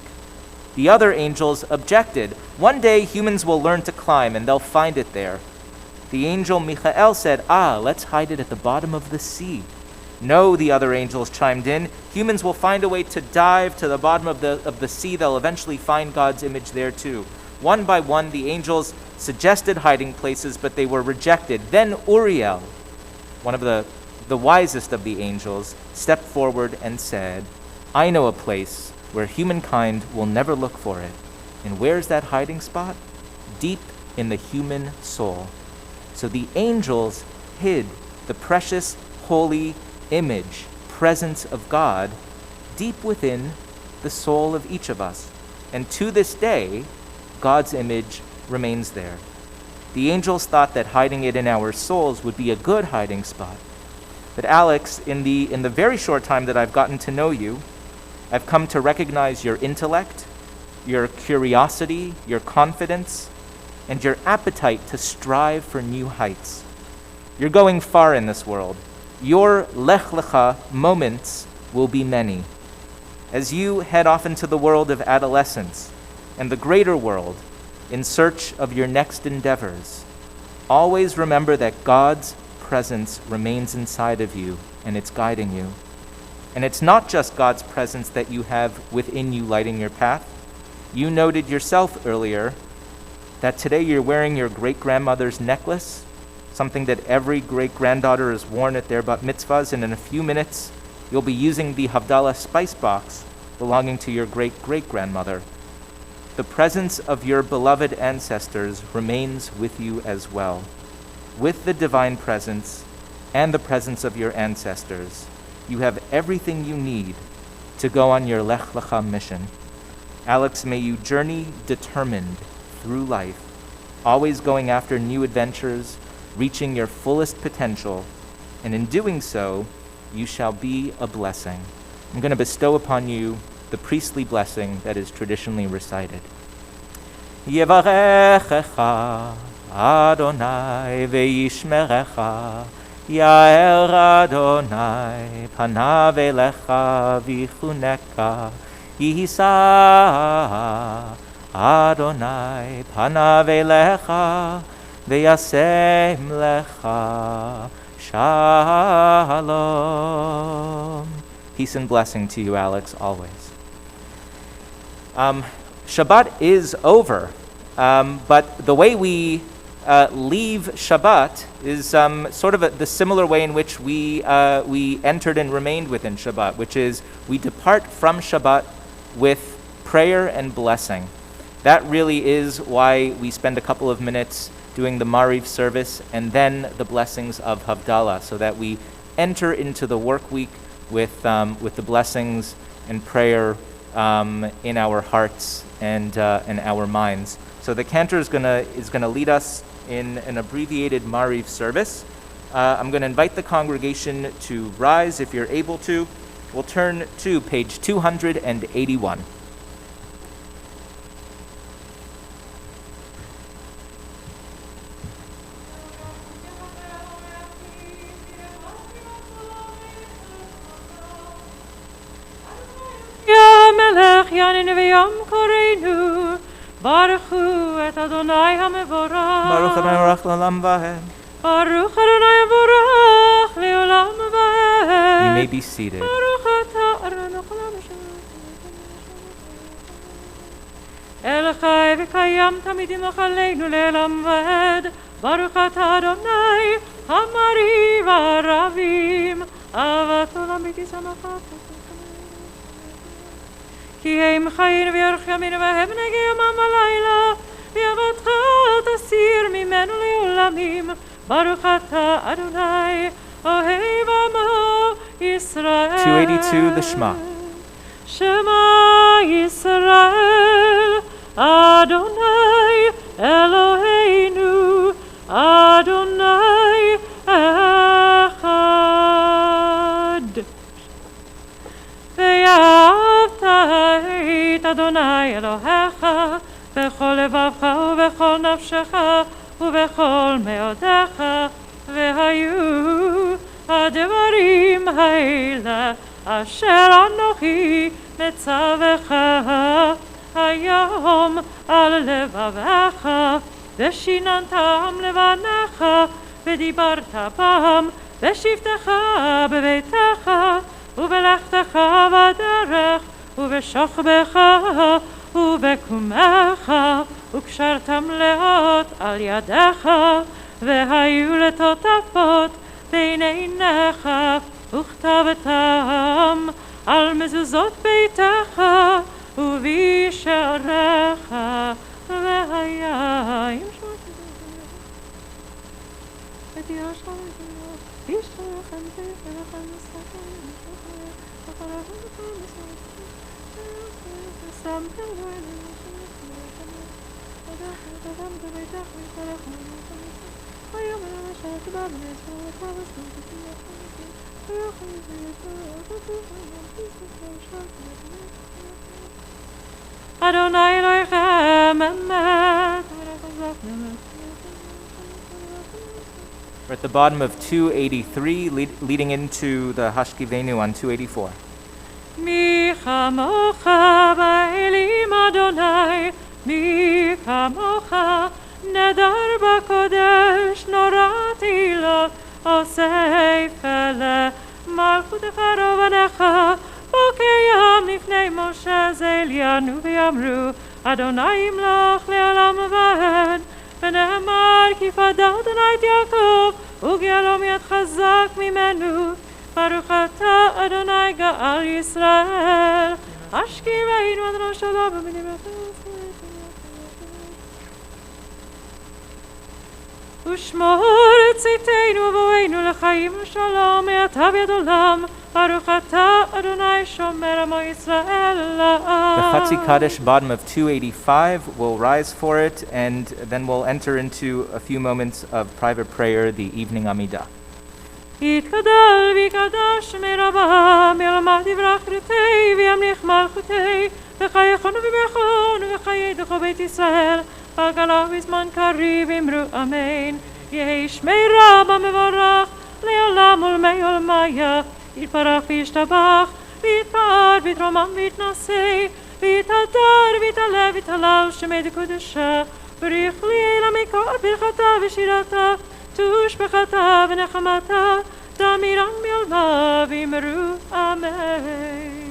S1: The other angels objected. One day humans will learn to climb and they'll find it there. The angel Michael said, let's hide it at the bottom of the sea. No, the other angels chimed in. Humans will find a way to dive to the bottom of the sea. They'll eventually find God's image there too. One by one, the angels suggested hiding places, but they were rejected. Then Uriel, one of the wisest of the angels, stepped forward and said, I know a place where humankind will never look for it. And where's that hiding spot? Deep in the human soul. So the angels hid the precious, holy image, presence of God deep within the soul of each of us. And to this day, God's image remains there. The angels thought that hiding it in our souls would be a good hiding spot. But Alex, in the very short time that I've gotten to know you, I've come to recognize your intellect, your curiosity, your confidence, and your appetite to strive for new heights. You're going far in this world. Your lech lecha moments will be many. As you head off into the world of adolescence and the greater world in search of your next endeavors, always remember that God's presence remains inside of you and it's guiding you. And it's not just God's presence that you have within you lighting your path. You noted yourself earlier that today you're wearing your great-grandmother's necklace, something that every great-granddaughter has worn at their bat mitzvahs, and in a few minutes you'll be using the Havdalah spice box belonging to your great-great-grandmother. The presence of your beloved ancestors remains with you as well. With the divine presence and the presence of your ancestors, you have everything you need to go on your Lech Lecha mission. Alex, may you journey determined through life, always going after new adventures, reaching your fullest potential, and in doing so, you shall be a blessing. I'm going to bestow upon you the priestly blessing that is traditionally recited. Yevarechecha Adonai ve'yishmerecha Ya'er Adonai panav elecha v'chuneka Yisa Adonai panav elecha ve'yasem lecha shalom. Peace and blessing to you, Alex, always. Shabbat is over, but the way we leave Shabbat is sort of the similar way in which we entered and remained within Shabbat, which is we depart from Shabbat with prayer and blessing. That really is why we spend a couple of minutes doing the Mariv service and then the blessings of Havdalah, so that we enter into the work week with the blessings and prayer in our hearts and our minds. So the cantor is gonna lead us in an abbreviated Mariv service. I'm going to invite the congregation to rise if you're able to. We'll turn to page 281.
S7: Baruch hu et Adonai hamevorach.
S1: Baruch Adonai l'olam va'ed.
S7: Baruch Adonai hamevorach le'olam va'ed.
S1: You may be seated.
S7: Baruch atah Adonai El chai v'kayam tamid imach aleinu le'olam va'ed. Baruch atah Adonai hamariv haravim. אהבת עולם בלתי שמחת. כי הם חיים ויארך ימין והם נגע יומם ולילה, ואהבתך תסיר ממנו לעולמים. ברוך אתה אדוני, אוהב עמו ישראל.
S1: 282, the Shema.
S7: Shema Yisrael, Adonai Eloheinu, Adonai Echad. ואהבת את אדוני אלוהיך בכל לבבך ובכל נפשך ובכל מאודיך, והיו הדברים האלה אשר אנוכי מצווך היום על לבביך, ושיננתם לבניך, ודיברת בם בשבתך בביתך, ובלכתך בדרך, ובשוכבך ובקומך, וקשרתם לאות על ידיך, והיו לטוטפות בין עיניך, וכתבתם על מזוזות ביתך ובשעריך, והיה עם Adonai Elohim emet.
S1: We're at the bottom of 283, leading into the Hashkivenu on 284.
S7: מי כמוך באלים אדוני, מי כמוך נדר בקודש, נורתי לו עושה פלא, מלכותך רובנך בוקיים לפני משה זליינו, ויאמרו אדוני ימלוך לעולם ועד, ונאמר כי פדה אדוני את יעקב וגאלו מיד חזק ממנו. ברוך אתה אדוני גאל ישראל, השכיבנו עד ראש העולם ובנברתו. ושמור צאתנו ובואנו לחיים ושלום מעתה ועד עולם. ברוך אתה אדוני שומר עמו ישראל לעד.
S1: The Chatzi Kaddish, bottom of 285, we'll rise for it, and then we'll enter into a few moments of private prayer, the evening Amidah.
S7: יתגדל ויקדש מרבה, מלמד יברח ריתי וימליך מלכותי, וחייכון וברכון וחיי דחו בית ישראל, בגלה בזמן קריב אמרו אמן. יהי שמי רבה מבורך לעולם ולמי עולמיה, יתברך וישתבח, ויתפאר ויתרומם ויתנשא, ויתהדר ויתעלה ויתהלל שמי דקודשה, בריך לי למקור ברכתה ושירתה, תושבחתה ונחמתה, תמירן מעולמה ואמרו אמן.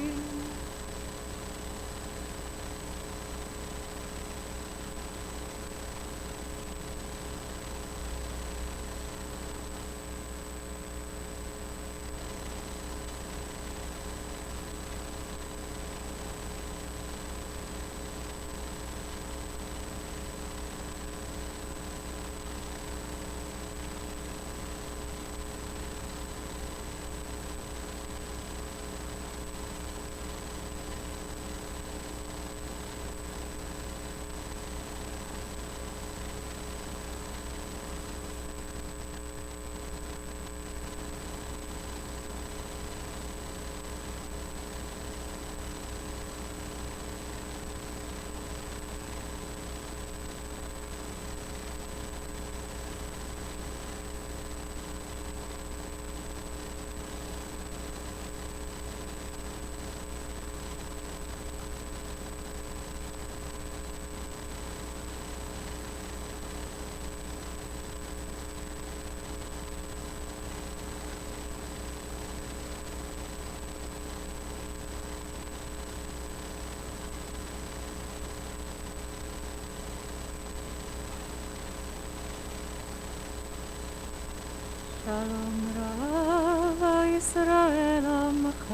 S7: Shalom Rav ישראל עמך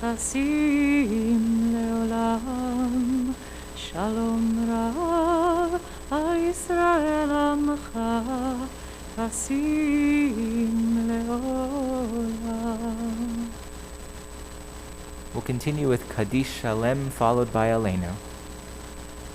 S7: תשים לעולם. שלום רב על ישראל עמך תשים לעולם.
S1: We'll continue with Kaddish Shalem, followed by Aleinu.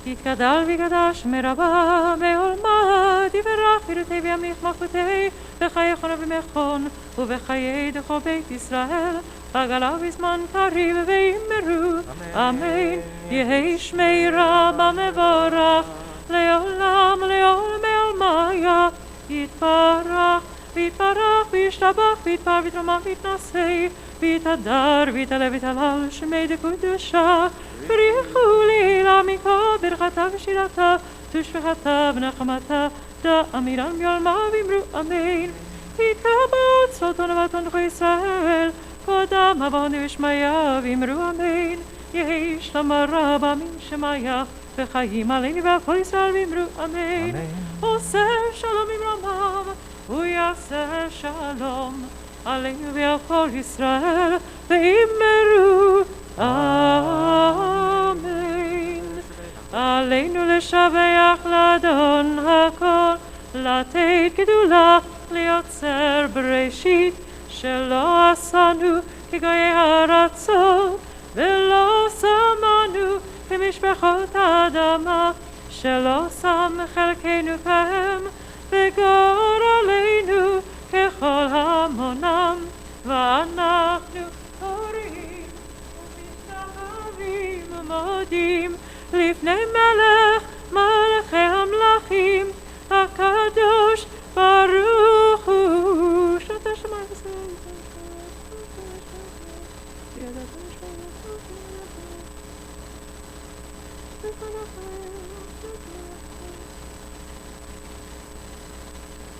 S7: יתגדל ויגדש מרבה בעולמה, תברך וירתי וימליך מלכותי, בחיי חון ובמכון, ובחיי דכו בית ישראל, בגלה בזמן קריב וימרו, אמן. יהי שמי רבה מבורך, לעולם לעולם בעולמיה, יתברך ויתברך וישתבח ויתפאר ויתרומם ויתנשא, ויתהדר ויתעלה ויתהלל שמי דקדושה, בריחו לעילה מכה ברכתה ושירתה, תושבחתה ונחמתה, דאמירן בעולמה ואמרו אמן. יתקבל צבאות נבטון דרכו ישראל, קודם אבון ושמיה ואמרו אמן. יהי שלום רבה מן שמיה, וחיים עלינו ועל כל ישראל ואמרו אמן. עושה שלום במרומם, הוא יעשה שלום עלינו ועל כל ישראל ואמרו אמן. עלינו לשבח לאדון הכל, לתת גדולה ליוצר בראשית, שלא עשנו כגויי הארצות, ולא שמנו כמשפחות האדמה, שלא שם חלקנו כהם, וגורלנו ככל המונם, ואנחנו קוראים ומתנהבים ומודים לפני מלך מלכי המלכים, הקדוש ברוך הוא. שאתה שמיים ישראל.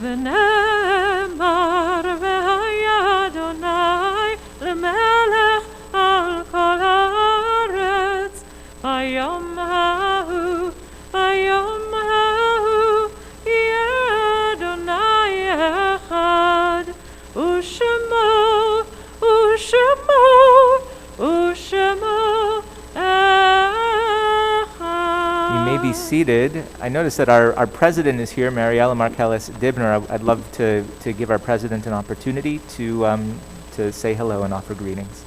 S7: ונאמר והיה אדוני למלך על כל הארץ, ביום ההוא יהיה אדוני אחד, ושמו
S1: You may be seated. I noticed that our president is here, Mariella Markelis Dibner. I'd love to give our president an opportunity to say hello and offer greetings.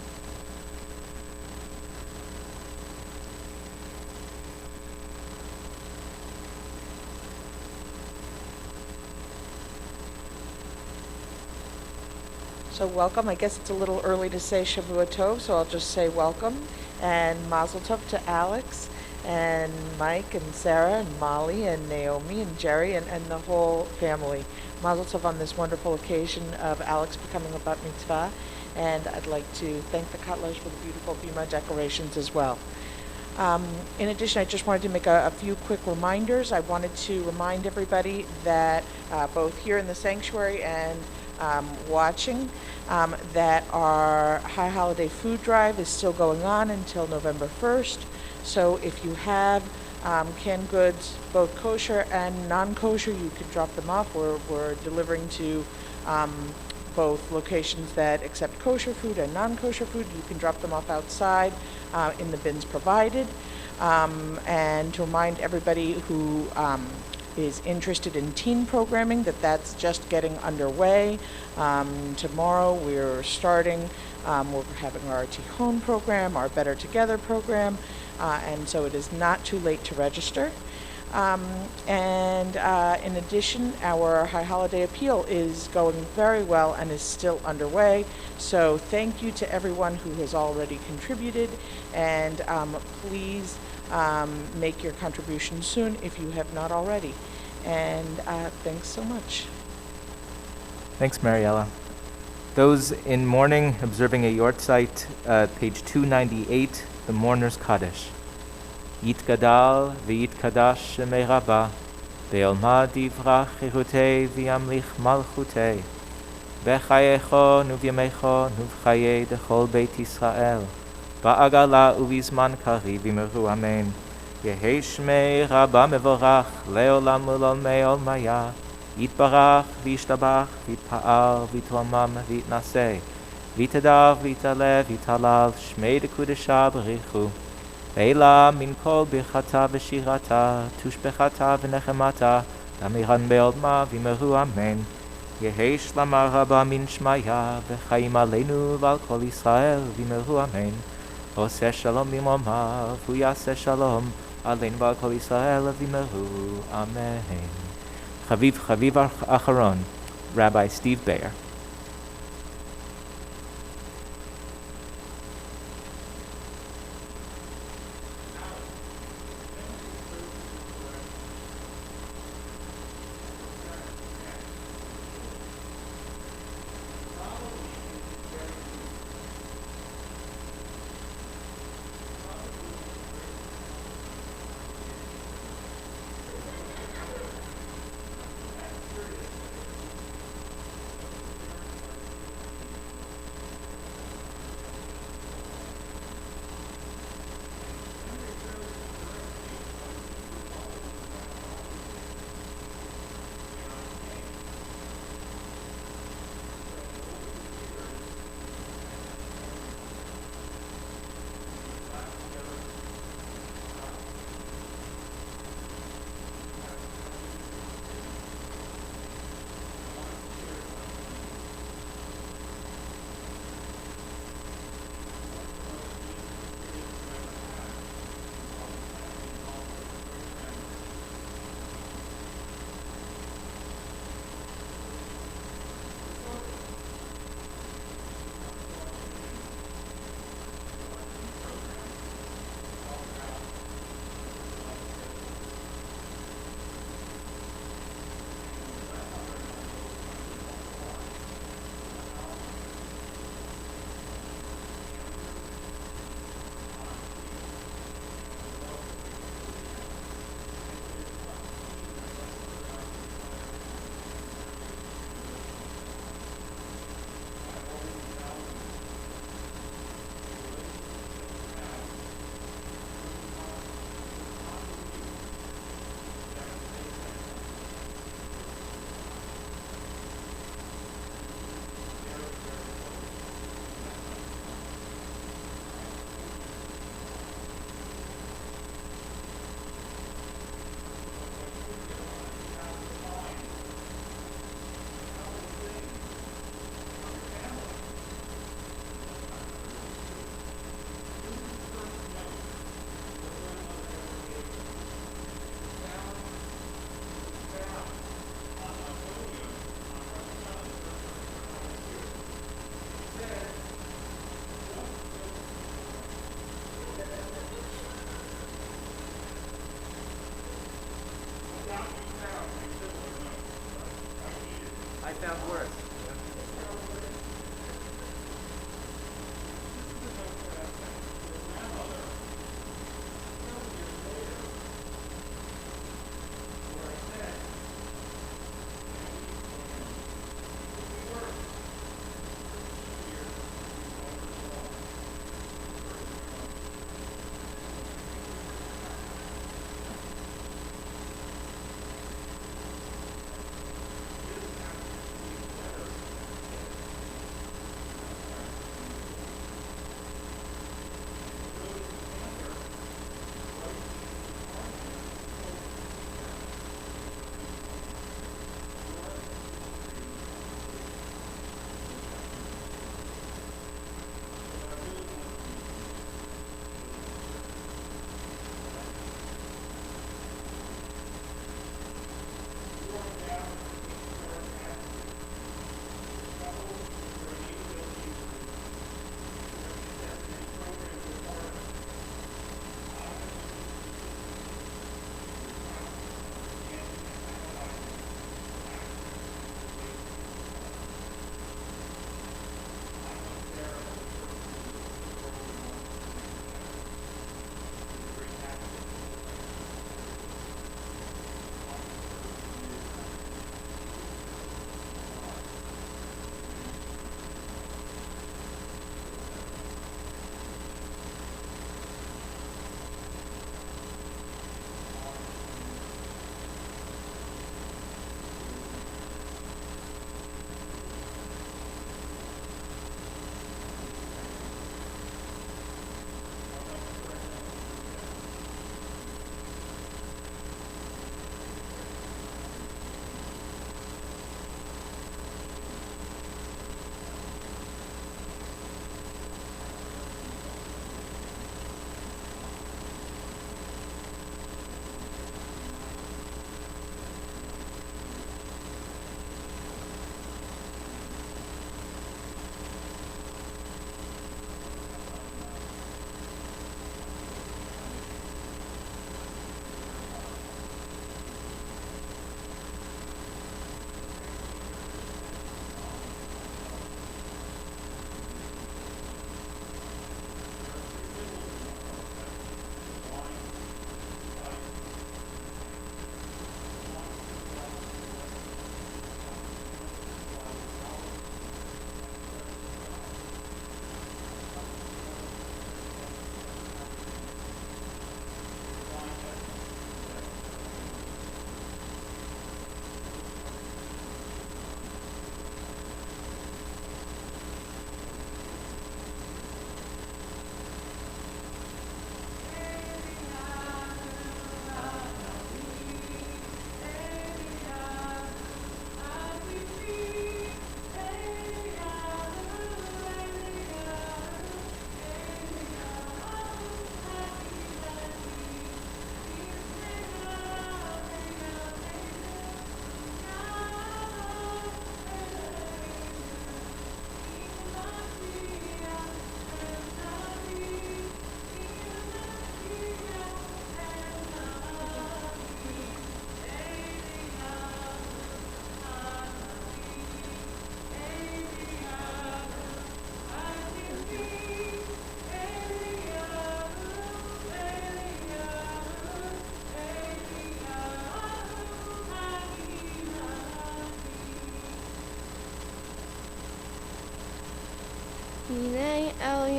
S3: So welcome. I guess it's a little early to say Shavua Tov, so I'll just say welcome. And Mazel Tov to Alex and Mike and Sarah and Molly and Naomi and Jerry and the whole family. Mazel Tov on this wonderful occasion of Alex becoming a bat mitzvah. And I'd like to thank the Kotlarz for the beautiful bima decorations as well. In addition, I just wanted to make a few quick reminders. I wanted to remind everybody that both here in the sanctuary and watching, that our High Holiday Food Drive is still going on until November 1st. So if you have canned goods, both kosher and non-kosher, you can drop them off. We're delivering to both locations that accept kosher food and non-kosher food. You can drop them off outside in the bins provided. And to remind everybody who is interested in teen programming that's just getting underway. Tomorrow we're starting, we're having our Tichon program, our Better Together program, and so it is not too late to register. And in addition, our High Holiday Appeal is going very well and is still underway. So thank you to everyone who has already contributed, and please make your contribution soon if you have not already. And thanks so much.
S1: Thanks, Mariella. Those in mourning, observing a yortzeit, page 298, the Mourner's Kaddish. Yitgadal v'yitkadash shemei Rabba, be'olma divrach chirutei v'yamlich malchutei, b'chayecho nu'v'yamecho nu'v'chayei dechol Beit Yisrael, ba'agala u'vizman kariv v'meru amen. Yehi shmei Rabba mevorach, le'olam u'lolmei olmaya, yitbarach v'yishtabach v'yitpa'ar v'yitromam v'yitnaseh, Vitadav, vitalev, vitalal, shmei dekudesha b'richu. Ve'ela min kol birchata v'shirata, tushbechata v'nechemata, damiran be'olma v'mehu amen. Yehi shlama rabba min shmaya, v'chaim aleinu v'al kol Yisrael v'mehu amen. Oseh shalom b'momav, v'yaseh shalom, aleinu v'al kol Yisrael v'mehu amen. Chaviv Acharon, Rabbi Steve Bayer.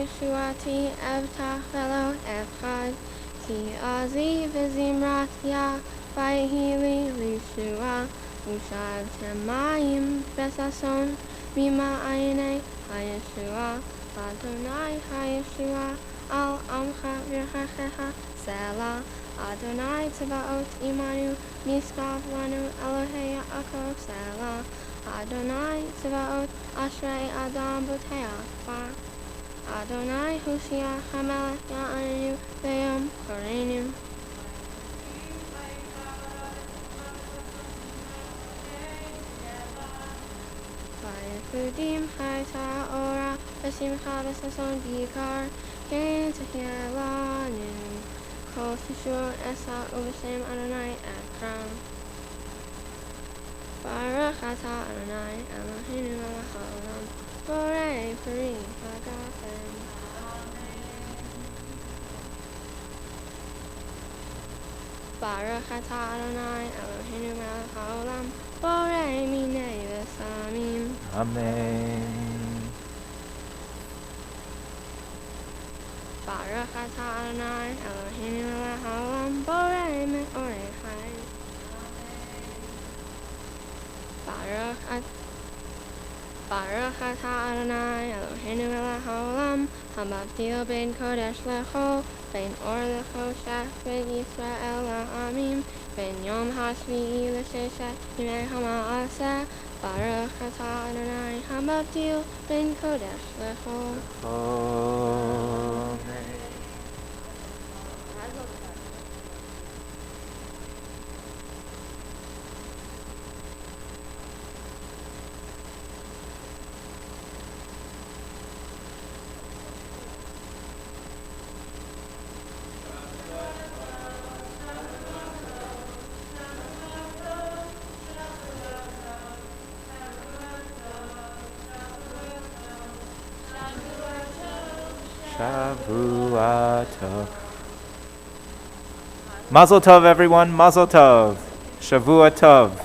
S2: Yeshuati Evtach Velo Echad Ki Azi Vizimratia Vayhili Lishua Ushav Temayim Besason Mima Ayne Hayeshua Adonai Hayeshua Al Amcha Virchachecha Selah Adonai Tzebaot Imanu Miskav Lanu Elohei Yaakov Selah Adonai Tzebaot Ashrei Adam B'Teach Adonai Hoshea Hamelech Ya'anenu Beyom Koreinu Vayechudim Haita Ora V'Simcha V'Sason Bikar Kein Tehiyah Lanu Kol Tishur Esa Ub'Shem Adonai Ekram Baruch Atah Adonai Eloheinu melech haolam Borei Peri Hagafen Baruch Atah Adonai Eloheinu melech haolam Borei Minei V'Samim
S1: Amen.
S2: Baruch Atah Adonai Eloheinu melech haolam Borei Me'orei Chai Baruch Atah Adonai Eloheinu melech haolam Hamavdil ben Kodesh lechol ben Or lechoshech ben Yisrael la'amim ben Yom HaShvi'i l'sheshet yimei hama'aseh Baruch Atah Adonai Hamavdil ben Kodesh lechol
S1: Amen. Shavua Tov. Mazel Tov, everyone. Mazel Tov. Shavua Tov.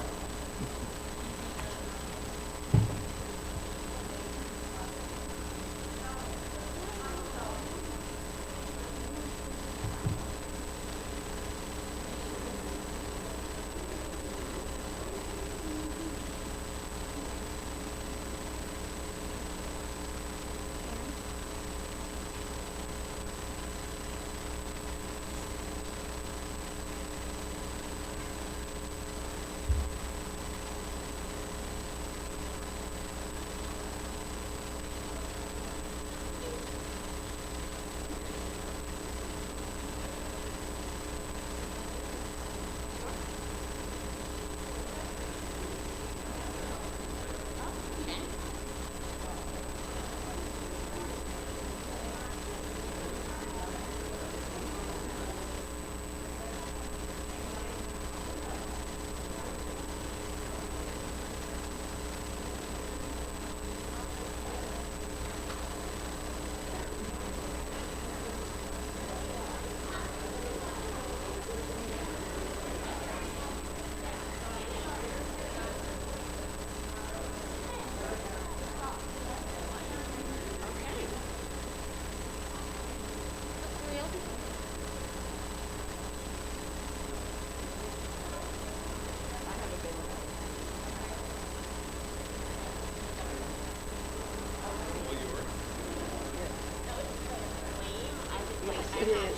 S3: It is.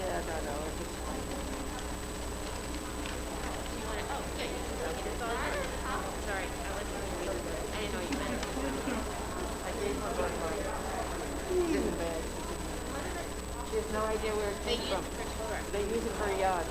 S3: Yeah, no, it's fine.
S8: Sorry, I didn't know you meant it.
S3: I gave her one of mine. It's in the bag. She has no idea where it came from. They use it for a yard.